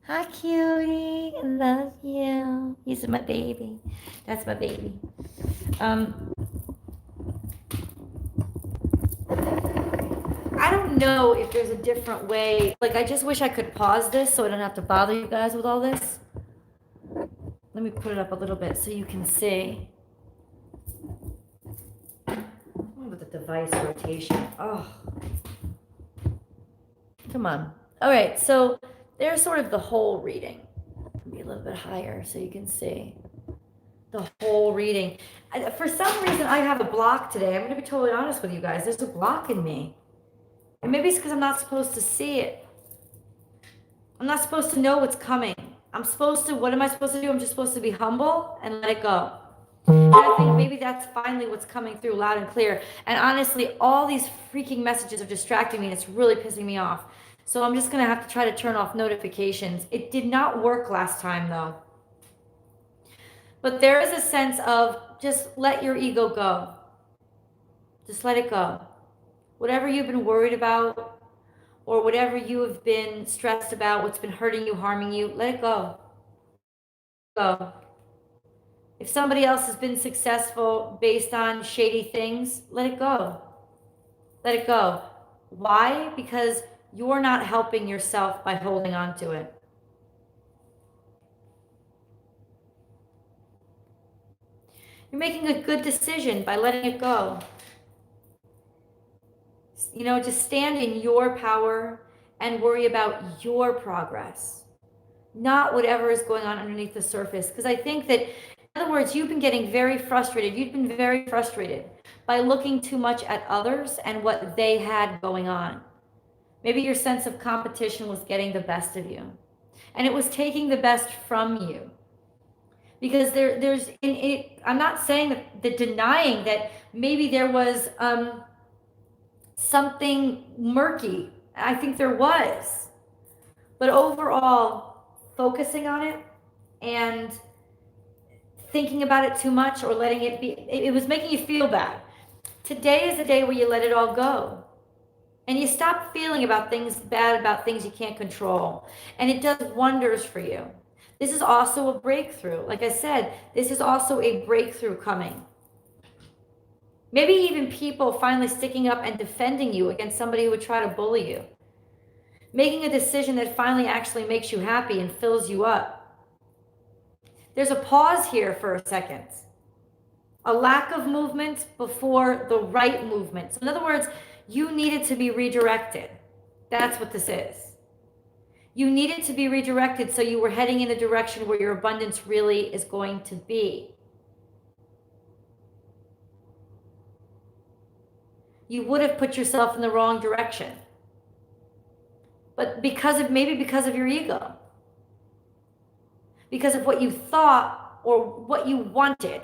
Hi, cutie. I love you. You see my baby. That's my baby. I don't know if there's a different way. Like, I just wish I could pause this so I don't have to bother you guys with all this. Let me put it up a little bit so you can see. With the device rotation. Oh. Come on. All right, so there's sort of the whole reading. Be a little bit higher so you can see the whole reading. For some reason, I have a block today. I'm going to be totally honest with you guys. There's a block in me. And maybe it's because I'm not supposed to see it. I'm not supposed to know what's coming. What am I supposed to do? I'm just supposed to be humble and let it go. And I think maybe that's finally what's coming through loud and clear. And honestly, all these freaking messages are distracting me and it's really pissing me off. So I'm just going to have to try to turn off notifications. It did not work last time though. But there is a sense of just let your ego go. Just let it go. Whatever you've been worried about or whatever you have been stressed about, what's been hurting you, harming you, let it go. Go. If somebody else has been successful based on shady things, let it go. Let it go. Why? Because you're not helping yourself by holding on to it. You're making a good decision by letting it go. You know, just stand in your power and worry about your progress, not whatever is going on underneath the surface. Because I think that, in other words, you've been getting very frustrated. You've been very frustrated by looking too much at others and what they had going on. Maybe your sense of competition was getting the best of you, and it was taking the best from you. Because I'm not saying that denying that maybe there was something murky. I think there was. But overall, focusing on it and thinking about it too much or letting it be, it was making you feel bad. Today is the day where you let it all go. And you stop feeling about things you can't control. And it does wonders for you. This is also a breakthrough. Like I said, this is also a breakthrough coming. Maybe even people finally sticking up and defending you against somebody who would try to bully you. Making a decision that finally actually makes you happy and fills you up. There's a pause here for a second. A lack of movement before the right movement. So in other words, you needed to be redirected. That's what this is. You needed to be redirected so you were heading in the direction where your abundance really is going to be. You would have put yourself in the wrong direction. But maybe because of your ego. Because of what you thought or what you wanted,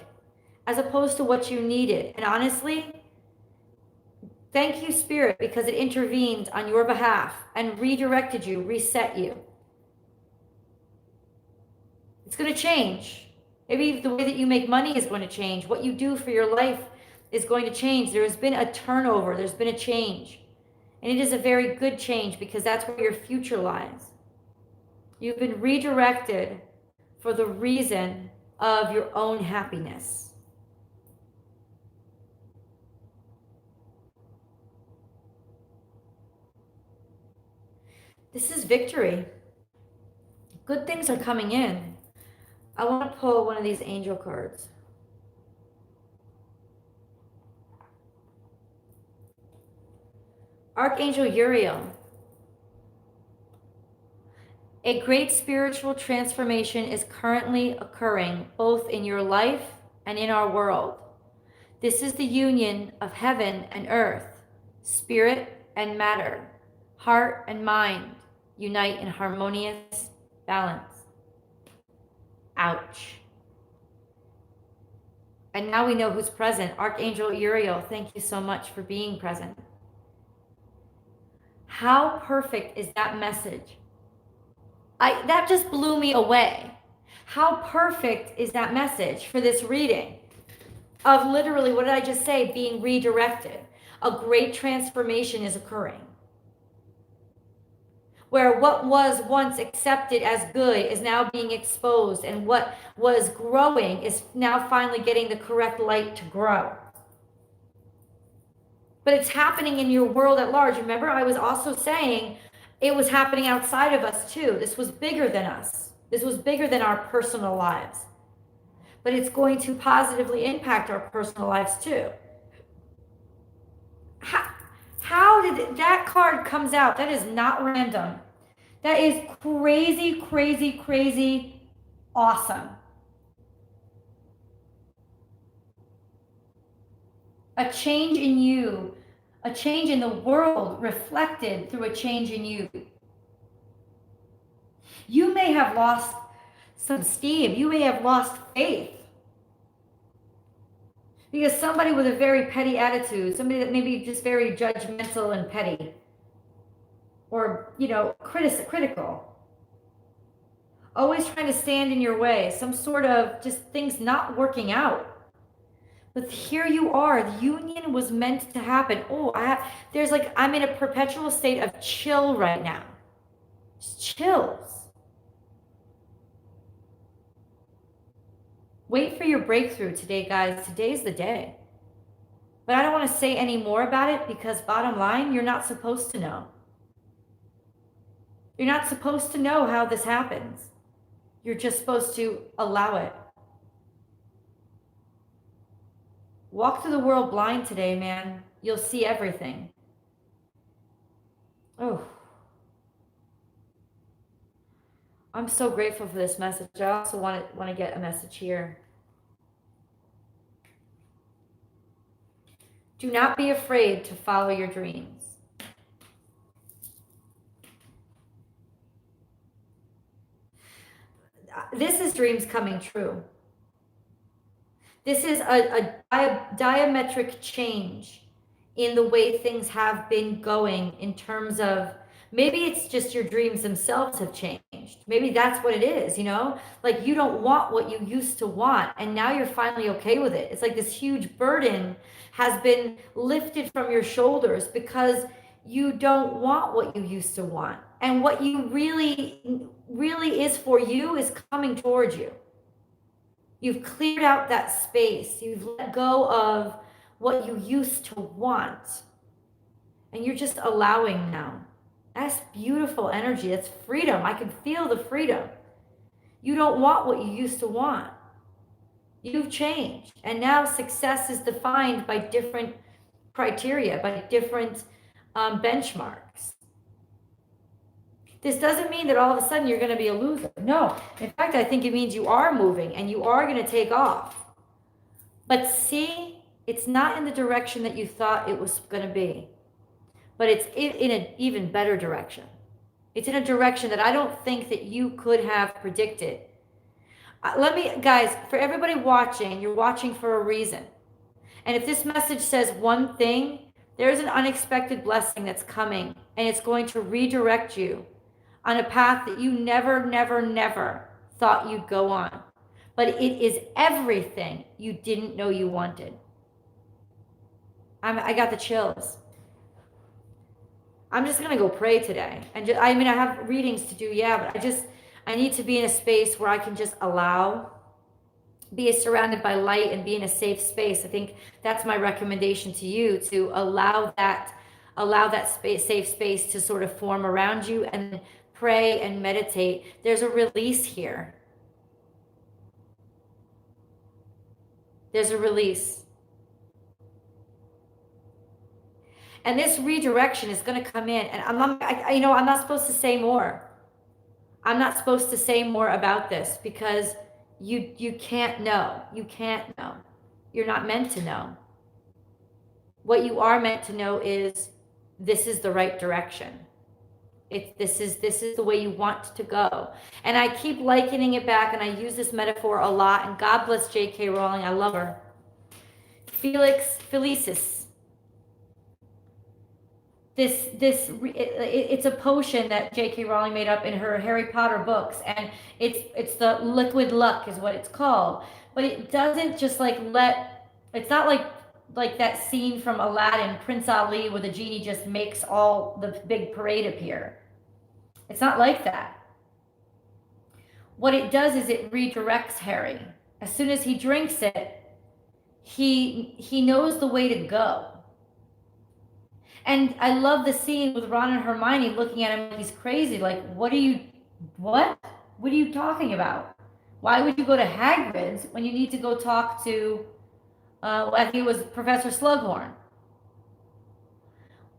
as opposed to what you needed. And honestly, thank you, Spirit, because it intervened on your behalf and redirected you, reset you. It's going to change. Maybe the way that you make money is going to change. What you do for your life is going to change. There has been a turnover. There's been a change. And it is a very good change because that's where your future lies. You've been redirected for the reason of your own happiness. This is victory. Good things are coming in. I want to pull one of these angel cards. Archangel Uriel. A great spiritual transformation is currently occurring both in your life and in our world. This is the union of heaven and earth, spirit and matter, heart and mind unite in harmonious balance. Ouch. And now we know who's present. Archangel Uriel, thank you so much for being present. How perfect is that message? That just blew me away. How perfect is that message for this reading of literally, what did I just say? Being redirected. A great transformation is occurring. Where what was once accepted as good is now being exposed, and what was growing is now finally getting the correct light to grow. But it's happening in your world at large. Remember, I was also saying it was happening outside of us too. This was bigger than us. This was bigger than our personal lives. But it's going to positively impact our personal lives too. How did that card comes out? That is not random. That is crazy, crazy, crazy awesome. A change in you, a change in the world reflected through a change in you. You may have lost some steam. You may have lost faith. Because somebody with a very petty attitude, somebody that may be just very judgmental and petty, or, critical, always trying to stand in your way, some sort of just things not working out. But here you are, the union was meant to happen. I'm in a perpetual state of chill right now. Just chills. Wait for your breakthrough today, guys. Today's the day. But I don't want to say any more about it because bottom line, you're not supposed to know. You're not supposed to know how this happens. You're just supposed to allow it. Walk through the world blind today, man. You'll see everything. Oh. I'm so grateful for this message. I also want to get a message here. Do not be afraid to follow your dreams. This is dreams coming true. This is a diametric change in the way things have been going in terms of, maybe it's just your dreams themselves have changed. Maybe that's what it is, Like you don't want what you used to want, and now you're finally okay with it. It's like this huge burden has been lifted from your shoulders because you don't want what you used to want. And what you really, really is for you is coming towards you. You've cleared out that space. You've let go of what you used to want. And you're just allowing now. That's beautiful energy. That's freedom. I can feel the freedom. You don't want what you used to want. You've changed. And now success is defined by different criteria, by different benchmarks. This doesn't mean that all of a sudden you're going to be a loser. No. In fact, I think it means you are moving and you are going to take off. But see, it's not in the direction that you thought it was going to be, but it's in an even better direction. It's in a direction that I don't think that you could have predicted. Let me, guys, for everybody watching, you're watching for a reason. And if this message says one thing, there's an unexpected blessing that's coming, and it's going to redirect you on a path that you never, never, never thought you'd go on. But it is everything you didn't know you wanted. I got the chills. I'm just going to go pray today. And I have readings to do, yeah, but I need to be in a space where I can just be surrounded by light and be in a safe space. I think that's my recommendation to you, to allow that safe space to sort of form around you and pray and meditate. There's a release here. There's a release. And this redirection is going to come in, and I'm not supposed to say more. I'm not supposed to say more about this because you can't know. You can't know. You're not meant to know. What you are meant to know is this is the right direction. This is the way you want to go. And I keep likening it back, and I use this metaphor a lot, and God bless J.K. Rowling. I love her. Felicis. It's a potion that J.K. Rowling made up in her Harry Potter books, and it's the liquid luck is what it's called. But it doesn't just it's not like that scene from Aladdin, Prince Ali, where the genie just makes all the big parade appear. It's not like that. What it does is it redirects Harry. As soon as he drinks it, he knows the way to go. And I love the scene with Ron and Hermione looking at him like he's crazy. Like, what are you talking about? Why would you go to Hagrid's when you need to go talk to, I think it was Professor Slughorn?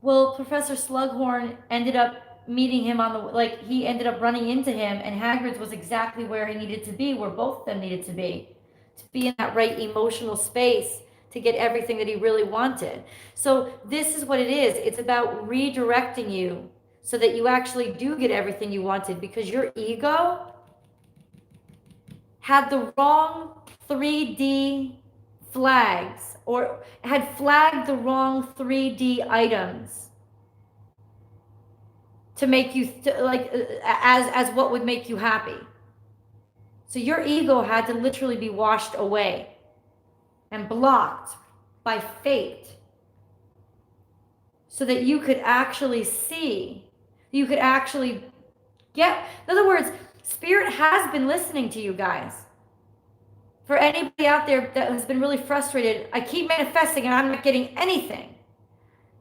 Well, Professor Slughorn ended up meeting him he ended up running into him, and Hagrid's was exactly where he needed to be, where both of them needed to be in that right emotional space to get everything that he really wanted. So this is what it is. It's about redirecting you so that you actually do get everything you wanted, because your ego had the wrong 3D flags, or had flagged the wrong 3D items to make you as what would make you happy. So your ego had to literally be washed away and blocked by fate so that you could actually see, you could actually get, in other words, Spirit has been listening to you guys. For anybody out there that has been really frustrated, I keep manifesting and I'm not getting anything.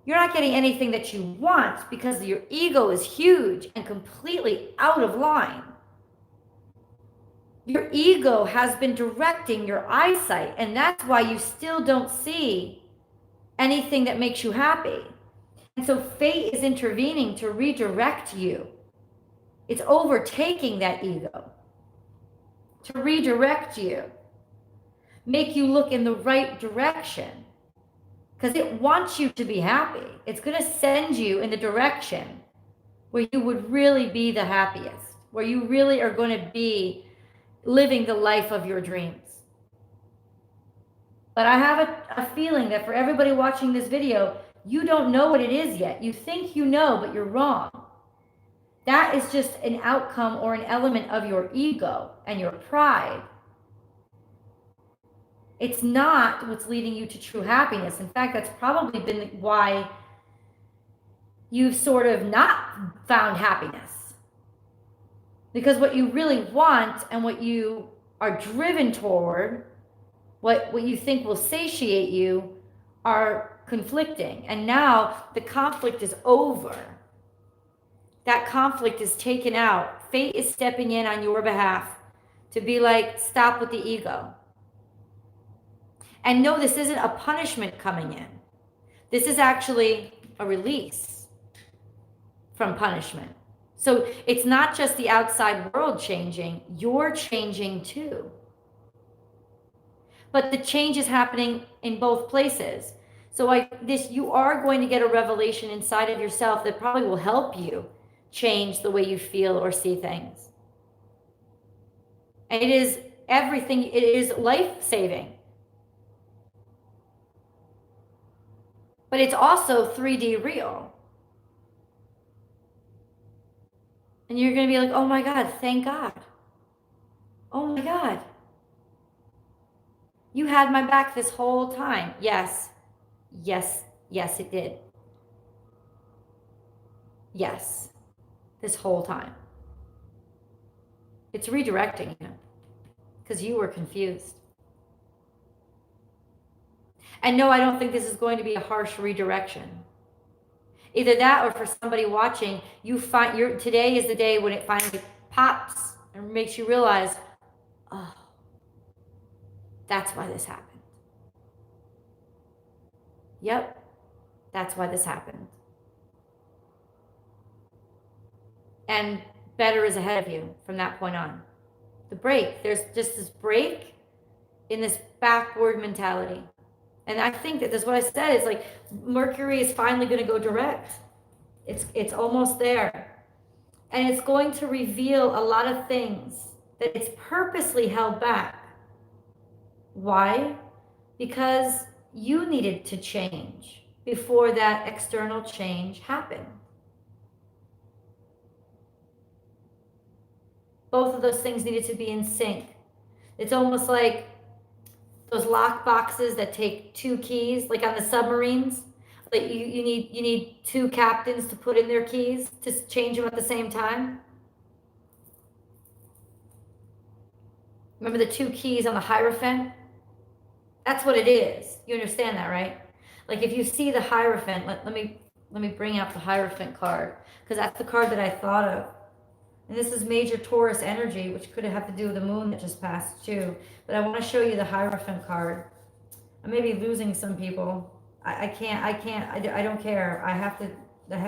You're not getting anything that you want because your ego is huge and completely out of line. Your ego has been directing your eyesight, and that's why you still don't see anything that makes you happy. And so fate is intervening to redirect you. It's overtaking that ego to redirect you, make you look in the right direction, because it wants you to be happy. It's going to send you in the direction where you would really be the happiest, where you really are going to be living the life of your dreams. But I have a feeling that for everybody watching this video, you don't know what it is yet. You think you know, but you're wrong. That is just an outcome or an element of your ego and your pride. It's not what's leading you to true happiness. In fact, that's probably been why you've sort of not found happiness. Because what you really want and what you are driven toward, what you think will satiate you, are conflicting. And now the conflict is over. That conflict is taken out. Fate is stepping in on your behalf to be like, stop with the ego. And no, this isn't a punishment coming in. This is actually a release from punishment. So it's not just the outside world changing, you're changing too. But the change is happening in both places. So you are going to get a revelation inside of yourself that probably will help you change the way you feel or see things. And it is everything, it is life-saving. But it's also 3D real. And you're going to be like, oh my God, thank God. Oh my God. You had my back this whole time. Yes. Yes. Yes, it did. Yes. This whole time. It's redirecting you because you were confused. And no, I don't think this is going to be a harsh redirection. Either that, or for somebody watching, today is the day when it finally pops and makes you realize, oh, that's why this happened. Yep, that's why this happened. And better is ahead of you from that point on. The break, there's just this break in this backward mentality. And I think that's what I said. It's like Mercury is finally going to go direct. It's almost there. And it's going to reveal a lot of things that it's purposely held back. Why? Because you needed to change before that external change happened. Both of those things needed to be in sync. It's almost like those lock boxes that take 2 keys, like on the submarines. Like you need 2 captains to put in their keys to change them at the same time. Remember the 2 keys on the Hierophant? That's what it is. You understand that, right? Like if you see the Hierophant, let me bring out the Hierophant card, because that's the card that I thought of. And this is major Taurus energy, which could have to do with the moon that just passed too. But I want to show you the Hierophant card. I may be losing some people. I don't care. I have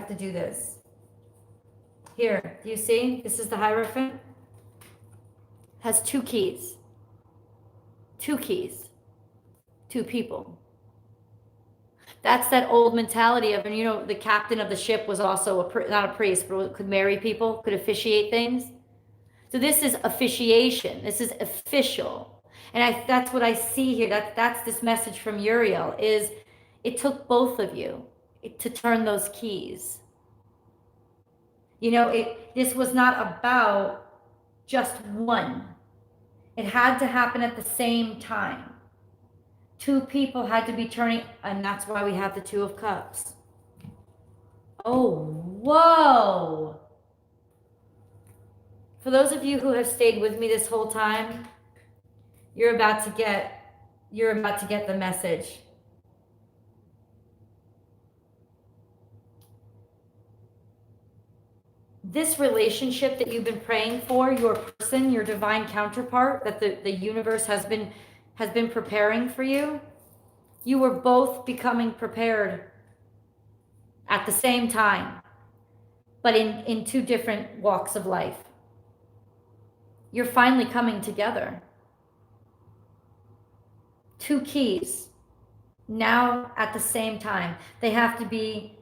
to do this. Here, do you see? This is the Hierophant. Has 2 keys. 2 keys. 2 people. That's that old mentality of, and you know, the captain of the ship was also not a priest, but could marry people, could officiate things. So this is officiation. This is official. And that's what I see here. That's this message from Uriel is it took both of you to turn those keys. You know, this was not about just one. It had to happen at the same time. 2 people had to be turning, and that's why we have the 2 of Cups. Oh, whoa. For those of you who have stayed with me this whole time, you're about to get the message. This relationship that you've been praying for, your person, your divine counterpart that the universe has been preparing for you, you were both becoming prepared at the same time, but in 2 different walks of life. You're finally coming together. 2 keys now at the same time. They have to be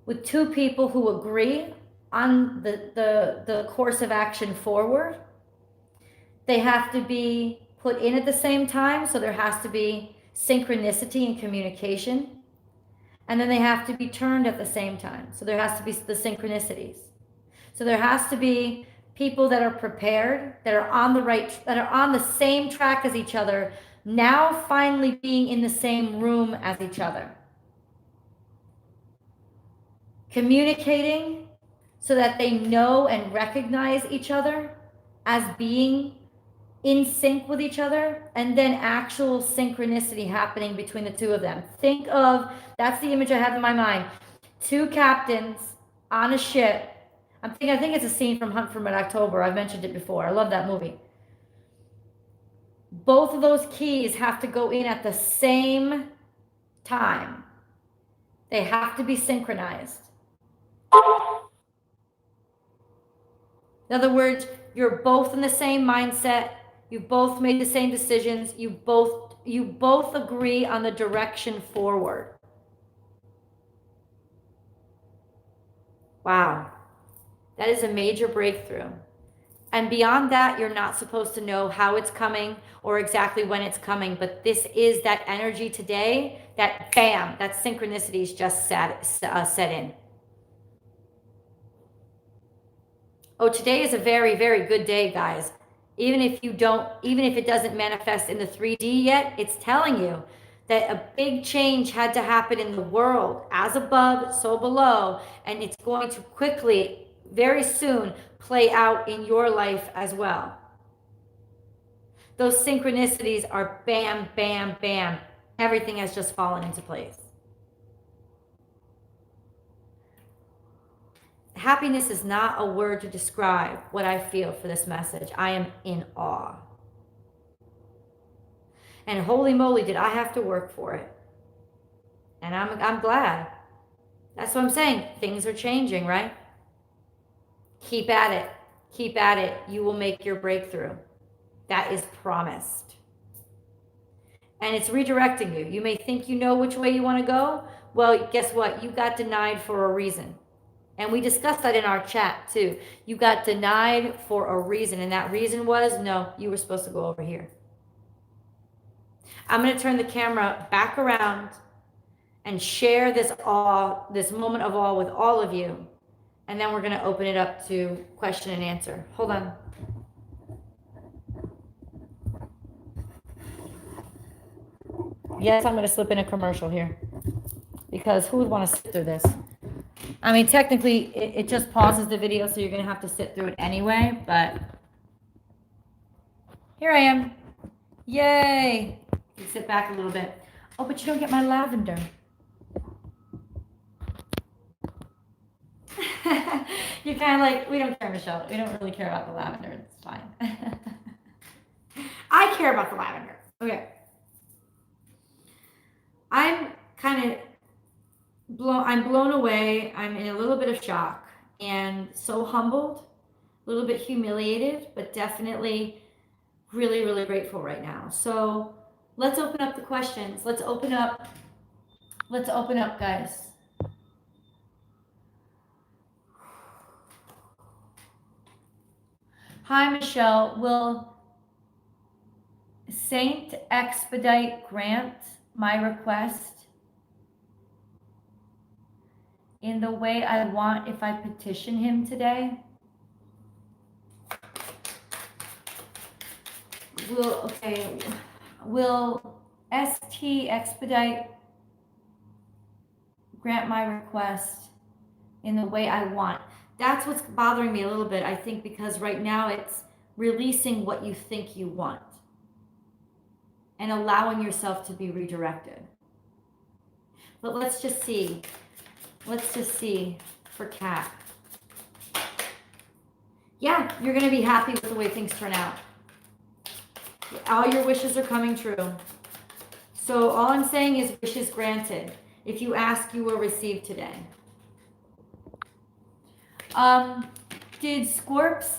with 2 people who agree on the course of action forward. They have to be put in at the same time, so there has to be synchronicity and communication. And then they have to be turned at the same time, so there has to be the synchronicities. So there has to be people that are prepared, that are on the same track as each other, now finally being in the same room as each other. Communicating so that they know and recognize each other as being in sync with each other, and then actual synchronicity happening between the 2 of them. Think of, that's the image I have in my mind. 2 captains on a ship. I think it's a scene from Hunt for Red October. I've mentioned it before. I love that movie. Both of those keys have to go in at the same time. They have to be synchronized. In other words, you're both in the same mindset. You both made the same decisions. You both agree on the direction forward. Wow. That is a major breakthrough. And beyond that, you're not supposed to know how it's coming or exactly when it's coming, but this is that energy today, that bam, that synchronicity is just set in. Oh, today is a very, very good day, guys. Even if it doesn't manifest in the 3D yet, it's telling you that a big change had to happen in the world, as above, so below, and it's going to quickly, very soon, play out in your life as well. Those synchronicities are bam, bam, bam. Everything has just fallen into place. Happiness is not a word to describe what I feel for this message. I am in awe. And holy moly, did I have to work for it. And I'm glad. That's what I'm saying. Things are changing, right? Keep at it. Keep at it. You will make your breakthrough. That is promised. And it's redirecting you. You may think you know which way you want to go. Well, guess what? You got denied for a reason. And we discussed that in our chat too. You got denied for a reason. And that reason was, no, you were supposed to go over here. I'm going to turn the camera back around and share this moment of awe with all of you. And then we're going to open it up to question and answer. Hold on. Yes, I'm going to slip in a commercial here. Because who would want to sit through this? I mean, technically, it just pauses the video, so you're going to have to sit through it anyway. But here I am. Yay. You sit back a little bit. Oh, but you don't get my lavender. You're kind of like, we don't care, Michelle. We don't really care about the lavender. It's fine. I care about the lavender. Okay. I'm kind of blown away. I'm in a little bit of shock and so humbled, a little bit humiliated, but definitely really, really grateful right now. So let's open up the questions. Let's open up, guys. Hi, Michelle. Will Saint Expedite grant my request in the way I want if I petition him today? Will ST Expedite grant my request in the way I want? That's what's bothering me a little bit, I think, because right now it's releasing what you think you want and allowing yourself to be redirected. But let's just see. Let's just see for Kat. Yeah, you're going to be happy with the way things turn out. All your wishes are coming true. So all I'm saying is wishes granted. If you ask, you will receive today. Did Scorps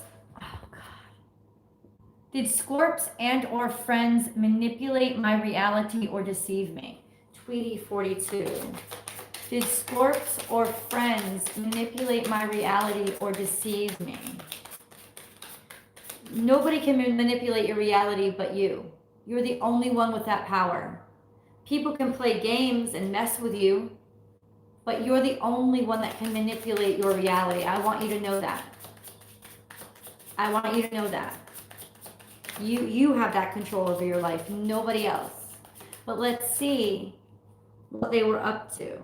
and or friends manipulate my reality or deceive me? Tweety 42. Did Scorps or friends manipulate my reality or deceive me? Nobody can manipulate your reality but you. You're the only one with that power. People can play games and mess with you, but you're the only one that can manipulate your reality. I want you to know that. I want you to know that. You have that control over your life, nobody else. But let's see what they were up to.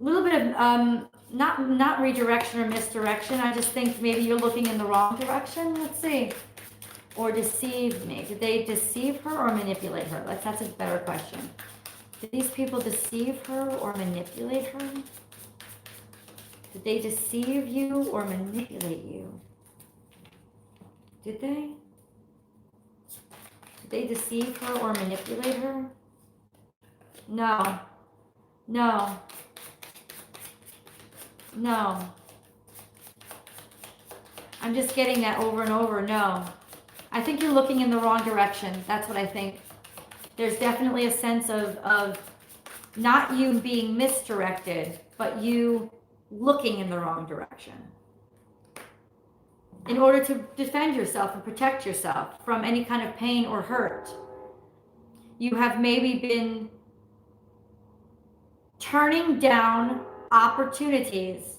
A little bit of not redirection or misdirection. I just think maybe you're looking in the wrong direction. Let's see. Or deceive me. Did they deceive her or manipulate her? That's a better question. Did these people deceive her or manipulate her? Did they deceive you or manipulate you? Did they? Did they deceive her or manipulate her? No. No. No. I'm just getting that over and over. No. I think you're looking in the wrong direction. That's what I think. There's definitely a sense of not you being misdirected, but you looking in the wrong direction. In order to defend yourself and protect yourself from any kind of pain or hurt, you have maybe been turning down opportunities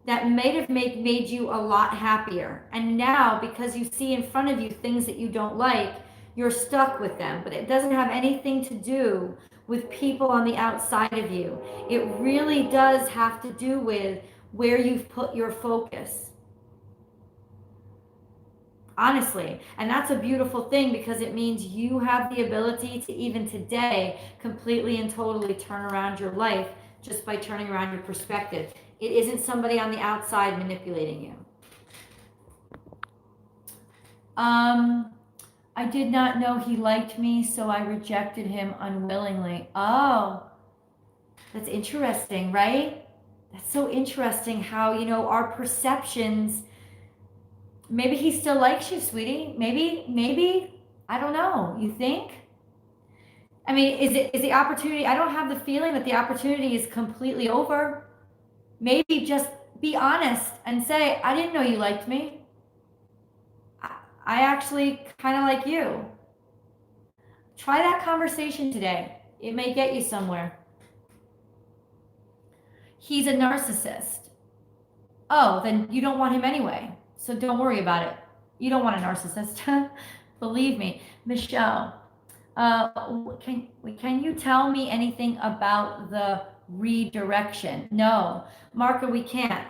that may have made you a lot happier. And now, because you see in front of you things that you don't like, you're stuck with them. But it doesn't have anything to do with people on the outside of you. It really does have to do with where you've put your focus. Honestly. And that's a beautiful thing, because it means you have the ability to, even today, completely and totally turn around your life just by turning around your perspective. It isn't somebody on the outside manipulating you. I did not know he liked me, so I rejected him unwillingly. Oh, that's interesting, right? That's so interesting how, our perceptions, maybe he still likes you, sweetie. Maybe, I don't know. You think? I mean, is the opportunity, I don't have the feeling that the opportunity is completely over. Maybe just be honest and say, I didn't know you liked me. I actually kind of like you. Try that conversation today. It may get you somewhere. He's a narcissist. Oh, then you don't want him anyway. So don't worry about it. You don't want a narcissist. Believe me. Michelle, can you tell me anything about the redirection? No, Marka, we can't.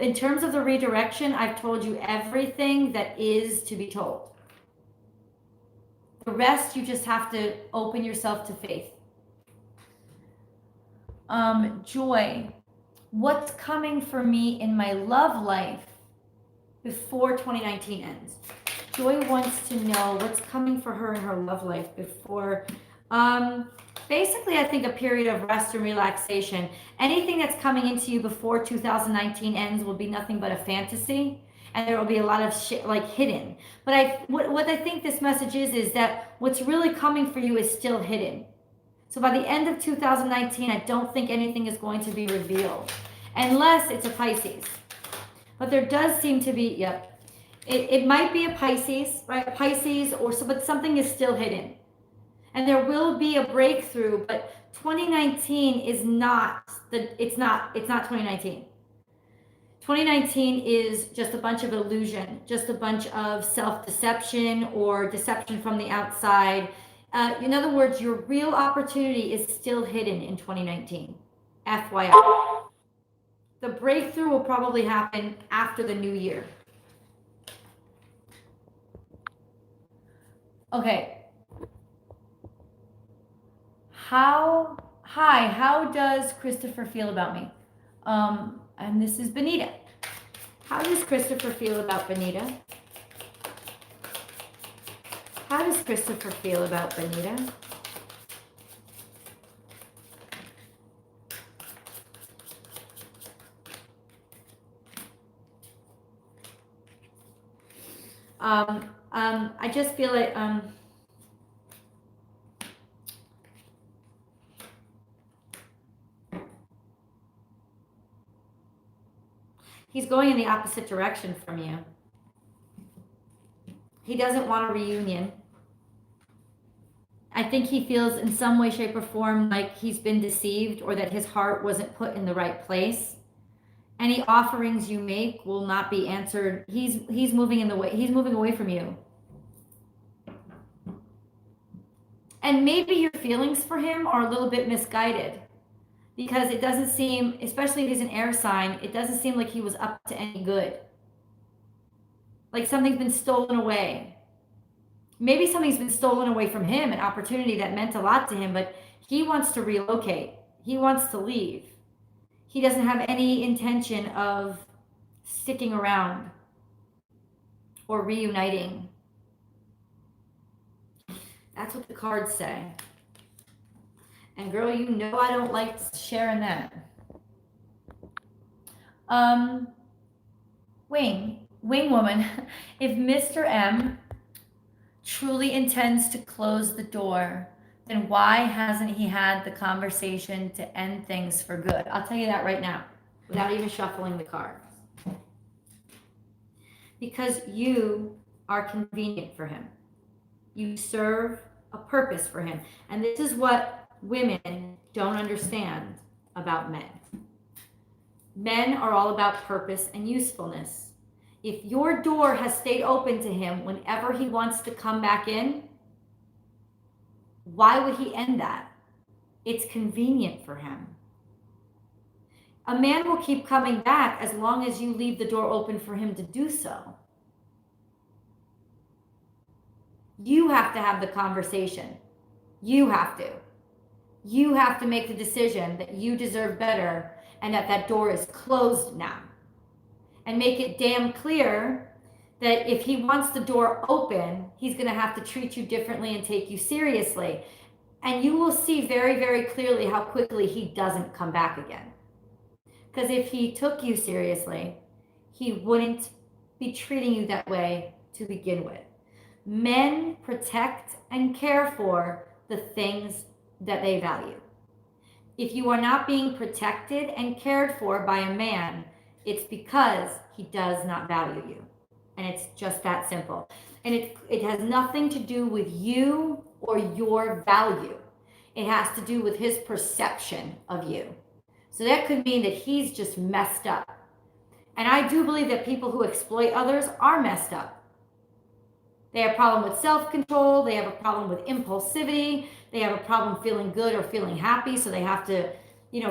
In terms of the redirection, I've told you everything that is to be told. The rest, you just have to open yourself to faith. Joy, what's coming for me in my love life before 2019 ends? Joy wants to know what's coming for her in her love life before, basically, I think a period of rest and relaxation. Anything that's coming into you before 2019 ends will be nothing but a fantasy, and there will be a lot of shit like hidden. But what I think this message is that what's really coming for you is still hidden. So by the end of 2019, I don't think anything is going to be revealed, unless it's a Pisces. But there does seem to be, yep. It might be a Pisces, right? Pisces, but something is still hidden. And there will be a breakthrough, but 2019 is it's not 2019. 2019 is just a bunch of illusion, just a bunch of self-deception or deception from the outside. In other words, your real opportunity is still hidden in 2019. FYI. The breakthrough will probably happen after the new year. Okay. How does Christopher feel about me? And this is Benita. How does Christopher feel about Benita? How does Christopher feel about Benita? I just feel like, he's going in the opposite direction from you. He doesn't want a reunion. I think he feels in some way, shape, or form like he's been deceived, or that his heart wasn't put in the right place. Any offerings you make will not be answered. He's moving away from you. And maybe your feelings for him are a little bit misguided, because it doesn't seem, especially if he's an air sign, it doesn't seem like he was up to any good. Like something's been stolen away. Maybe something's been stolen away from him, an opportunity that meant a lot to him, but he wants to relocate. He wants to leave. He doesn't have any intention of sticking around. or reuniting. That's what the cards say. And girl, you know I don't like sharing that. Wing woman, if Mr. M truly intends to close the door, then why hasn't he had the conversation to end things for good? I'll tell you that right now, without even shuffling the cards. Because you are convenient for him. You serve a purpose for him. And this is what women don't understand about men. Men are all about purpose and usefulness. If your door has stayed open to him whenever he wants to come back in, why would he end that? It's convenient for him. A man will keep coming back as long as you leave the door open for him to do so. You have to have the conversation. You have to. You have to make the decision that you deserve better and that that door is closed now. And make it damn clear that if he wants the door open, he's going to have to treat you differently and take you seriously. And you will see very, very clearly how quickly he doesn't come back again. Because if he took you seriously, he wouldn't be treating you that way to begin with. Men protect and care for the things that they value. If you are not being protected and cared for by a man, it's because he does not value you. And it's just that simple. And it has nothing to do with you or your value. It has to do with his perception of you. So that could mean that he's just messed up. And I do believe that people who exploit others are messed up. They have a problem with self-control. They have a problem with impulsivity. They have a problem feeling good or feeling happy. So they have to,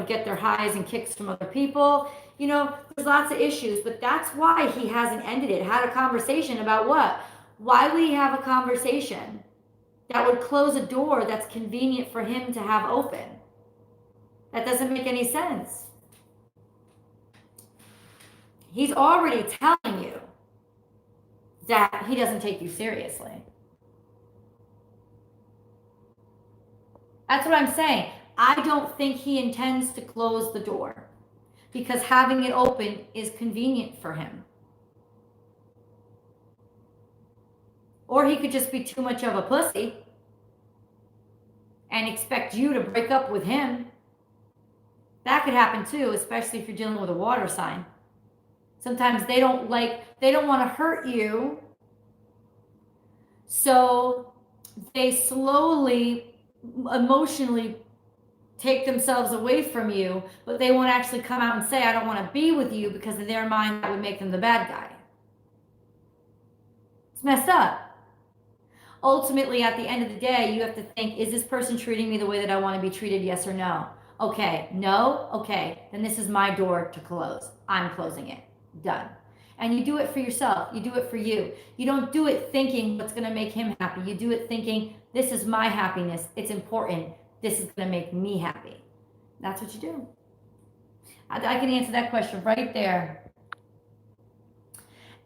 get their highs and kicks from other people. There's lots of issues, but that's why he hasn't ended it. Had a conversation about what? Why would he have a conversation that would close a door that's convenient for him to have open? That doesn't make any sense. He's already telling you that he doesn't take you seriously. That's what I'm saying. I don't think he intends to close the door because having it open is convenient for him. Or he could just be too much of a pussy and expect you to break up with him. That could happen too, especially if you're dealing with a water sign. Sometimes they don't want to hurt you, so they slowly, emotionally take themselves away from you, but they won't actually come out and say, I don't want to be with you, because in their mind, that would make them the bad guy. It's messed up. Ultimately, at the end of the day, you have to think, is this person treating me the way that I want to be treated, yes or no? Okay, no? Okay, then this is my door to close. I'm closing it. Done. And you do it for yourself. You do it for you. You don't do it thinking what's going to make him happy. You do it thinking, this is my happiness. It's important. This is going to make me happy. That's what you do. I can answer that question right there.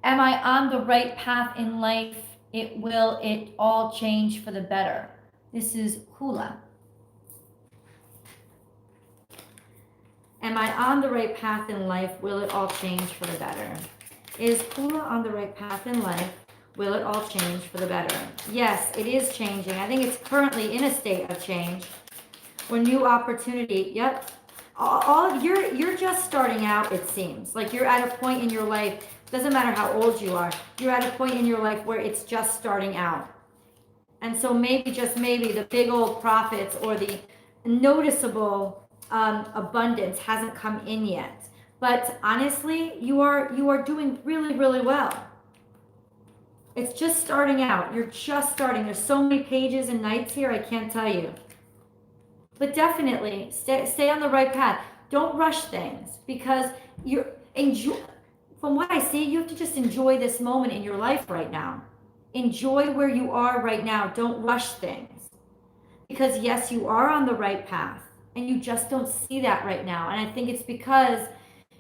Am I on the right path in life? Will it all change for the better? This is Hula. Am I on the right path in life? Will it all change for the better? Is Hula on the right path in life? Will it all change for the better? Yes, it is changing. I think it's currently in a state of change or new opportunity. Yep. You're just starting out, it seems. Like you're at a point in your life, doesn't matter how old you are, you're at a point in your life where it's just starting out. And so maybe, just maybe, the big old profits or the noticeable abundance hasn't come in yet. But honestly, you are doing really, really well. It's just starting out. You're just starting. There's so many pages and nights here, I can't tell you. But definitely stay on the right path. Don't rush things, because from what I see, you have to just enjoy this moment in your life right now. Enjoy where you are right now. Don't rush things. Because yes, you are on the right path, and you just don't see that right now. And I think it's because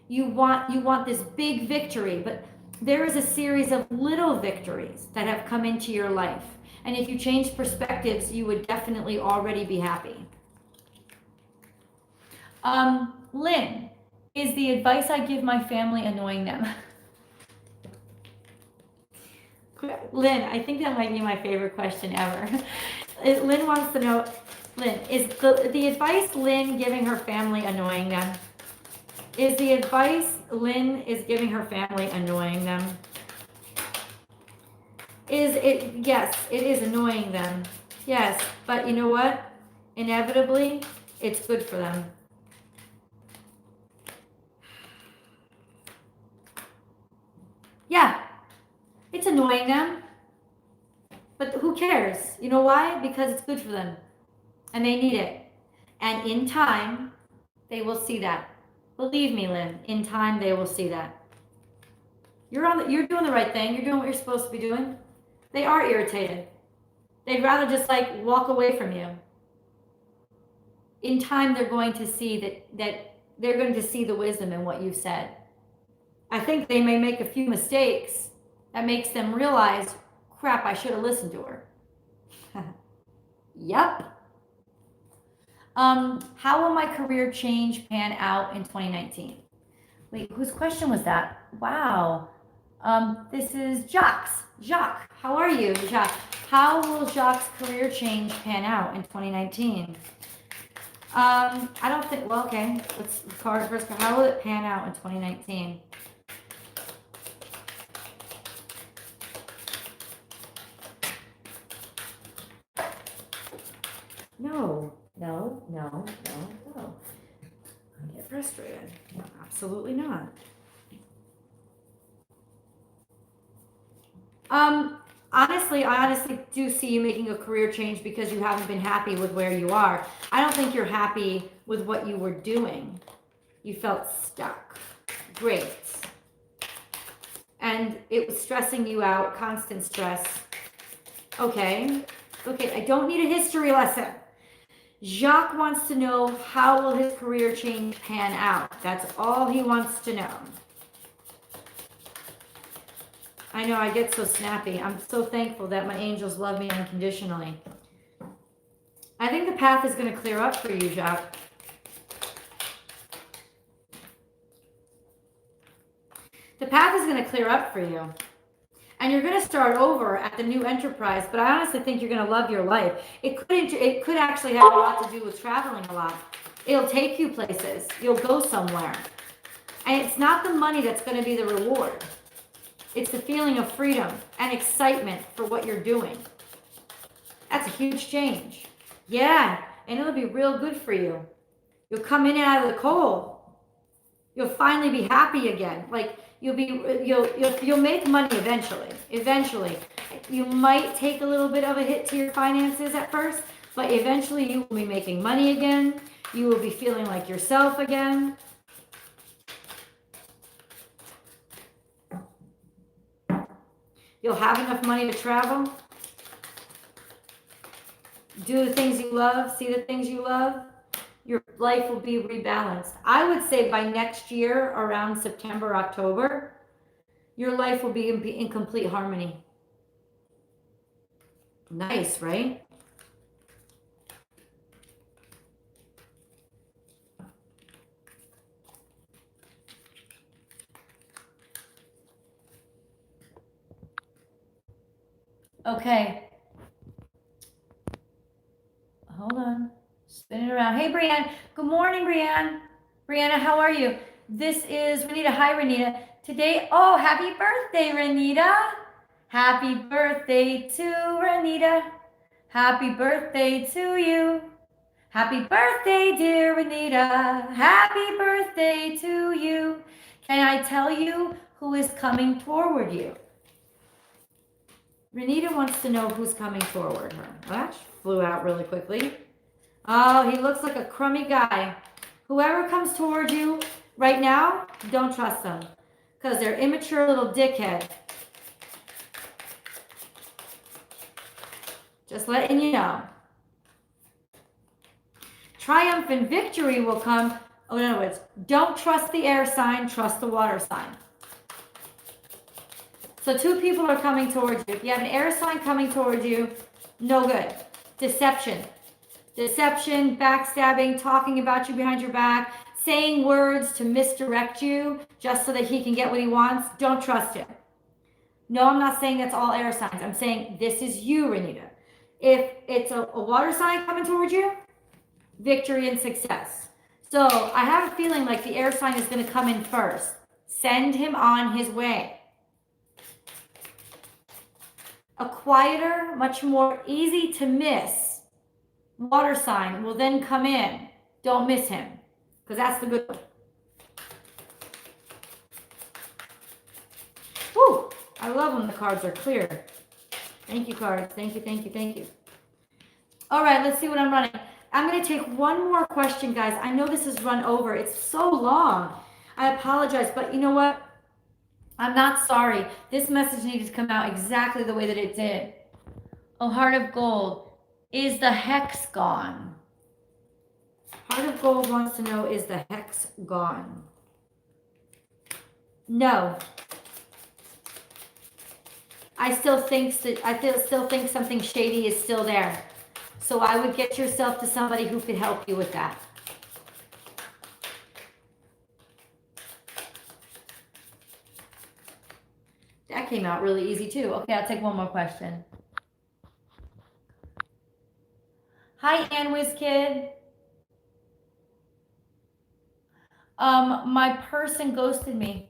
you want this big victory, but there is a series of little victories that have come into your life. And if you change perspectives, you would definitely already be happy. Lynn, is the advice I give my family annoying them? Lynn, I think that might be my favorite question ever. Lynn wants to know, Lynn, is the advice Lynn giving her family annoying them? Is the advice Lynn is giving her family annoying them? Is it? Yes, it is annoying them. Yes, but you know what? Inevitably, it's good for them. Yeah, it's annoying them, but who cares? You know why? Because it's good for them, and they need it. And in time, they will see that. Believe me, Lynn, in time they will see that. You're doing the right thing. You're doing what you're supposed to be doing. They are irritated. They'd rather just like walk away from you. In time, they're going to see that they're going to see the wisdom in what you've said. I think they may make a few mistakes that makes them realize, crap, I should have listened to her. Yep. How will my career change pan out in 2019? Wait, whose question was that? Wow. This is Jacques. Jacques, how are you, Jacques? How will Jacques' career change pan out in 2019? I don't think, well, okay, let's card first. How will it pan out in 2019? No. I get frustrated. No, absolutely not. Honestly, I honestly do see you making a career change because you haven't been happy with where you are. I don't think you're happy with what you were doing. You felt stuck. Great. And it was stressing you out, constant stress. Okay, I don't need a history lesson. Jacques wants to know, how will his career change pan out? That's all he wants to know. I know, I get so snappy. I'm so thankful that my angels love me unconditionally. I think the path is going to clear up for you, Jacques. The path is going to clear up for you. And you're going to start over at the new enterprise, but I honestly think you're going to love your life. It could actually have a lot to do with traveling a lot. It'll take you places. You'll go somewhere. And it's not the money that's going to be the reward. It's the feeling of freedom and excitement for what you're doing. That's a huge change. Yeah, and it'll be real good for you. You'll come in and out of the cold. You'll finally be happy again. Like you'll make money eventually. Eventually, you might take a little bit of a hit to your finances at first, but eventually you will be making money again. You will be feeling like yourself again. You'll have enough money to travel, do the things you love, see the things you love. Your life will be rebalanced. I would say by next year, around September, October, your life will be in complete harmony. Nice, right? Okay. Hold on. Spin it around. Hey, Brianne. Good morning, Brianne. Brianna, how are you? This is Renita. Hi, Renita. Today, oh, happy birthday, Renita. Happy birthday to Renita. Happy birthday to you. Happy birthday, dear Renita. Happy birthday to you. Can I tell you who is coming toward you? Renita wants to know who's coming toward her. Well, that flew out really quickly. Oh, he looks like a crummy guy. Whoever comes toward you right now, don't trust them because they're immature little dickhead. Just letting you know. Triumph and victory will come. Oh, in other words, don't trust the air sign, trust the water sign. So 2 people are coming towards you. If you have an air sign coming towards you, no good. Deception. Deception, backstabbing, talking about you behind your back, saying words to misdirect you just so that he can get what he wants. Don't trust him. No, I'm not saying that's all air signs. I'm saying this is you, Renita. If it's a water sign coming towards you, victory and success. So I have a feeling like the air sign is going to come in first. Send him on his way. A quieter, much more easy to miss water sign will then come in. Don't miss him, because that's the good one. Woo! I love when the cards are clear. Thank you, cards. Thank you, thank you, thank you. All right, let's see what I'm running. I'm going to take one more question, guys. I know this is run over. It's so long. I apologize, but you know what? I'm not sorry. This message needed to come out exactly the way that it did. Oh, Heart of Gold. Is the hex gone? Heart of Gold wants to know, is the hex gone? No. I still think something shady is still there. So I would get yourself to somebody who could help you with that. That came out really easy too. Okay, I'll take one more question. Hi, Ann Whiz Kid. My person ghosted me.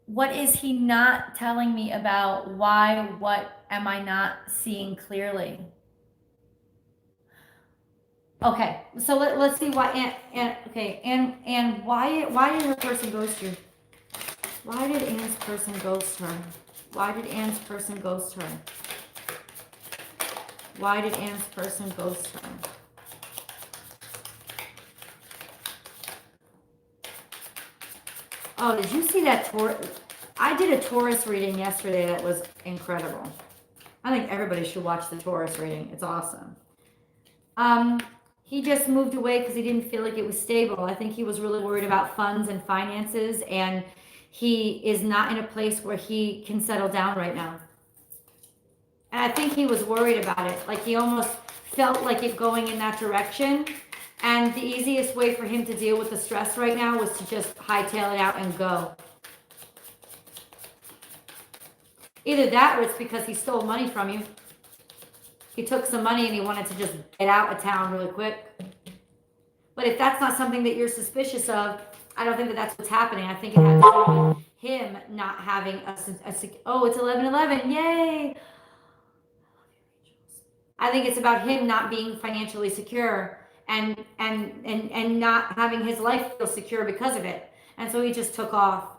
What is he not telling me about? Why? What am I not seeing clearly? Okay, so let's see why and why did her person ghost you? Why did Ann's person ghost her? Why did Ann's person ghost her? Why did Ann's person ghost her? Oh, did you see that Taurus? I did a Taurus reading yesterday that was incredible. I think everybody should watch the Taurus reading. It's awesome. He just moved away because he didn't feel like it was stable. I think he was really worried about funds and finances, and he is not in a place where he can settle down right now. And I think he was worried about it. Like he almost felt like it going in that direction. And the easiest way for him to deal with the stress right now was to just hightail it out and go. Either that or it's because he stole money from you. He took some money and he wanted to just get out of town really quick. But if that's not something that you're suspicious of, I don't think that that's what's happening. I think it had to do with him not having oh, it's 11/11. Yay! I think it's about him not being financially secure and not having his life feel secure because of it. And so he just took off.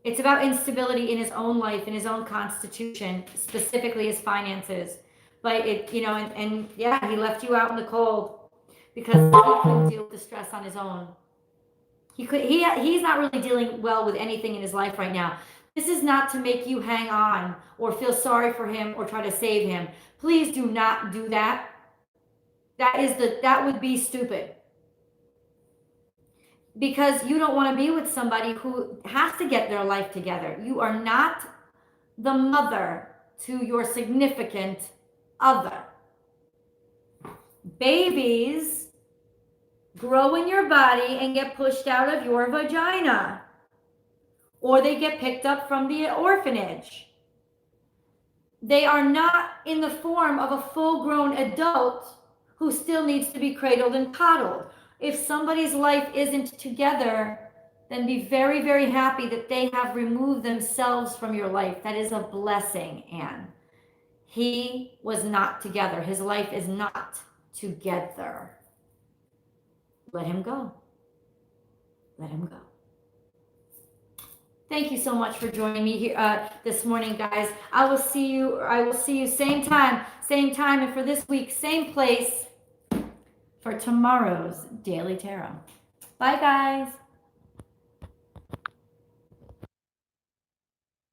It's about instability in his own life, in his own constitution, specifically his finances. But it, and yeah, he left you out in the cold because he couldn't deal with the stress on his own. He's not really dealing well with anything in his life right now. This is not to make you hang on or feel sorry for him or try to save him. Please do not do that. That would be stupid. Because you don't want to be with somebody who has to get their life together. You are not the mother to your significant other. Babies grow in your body and get pushed out of your vagina. Or they get picked up from the orphanage. They are not in the form of a full-grown adult who still needs to be cradled and coddled. If somebody's life isn't together, then be very, very happy that they have removed themselves from your life. That is a blessing, Anne. He was not together. His life is not together. Let him go. Let him go. Thank you so much for joining me here this morning, guys. I will see you same time, and for this week, same place for tomorrow's Daily Tarot. Bye, guys.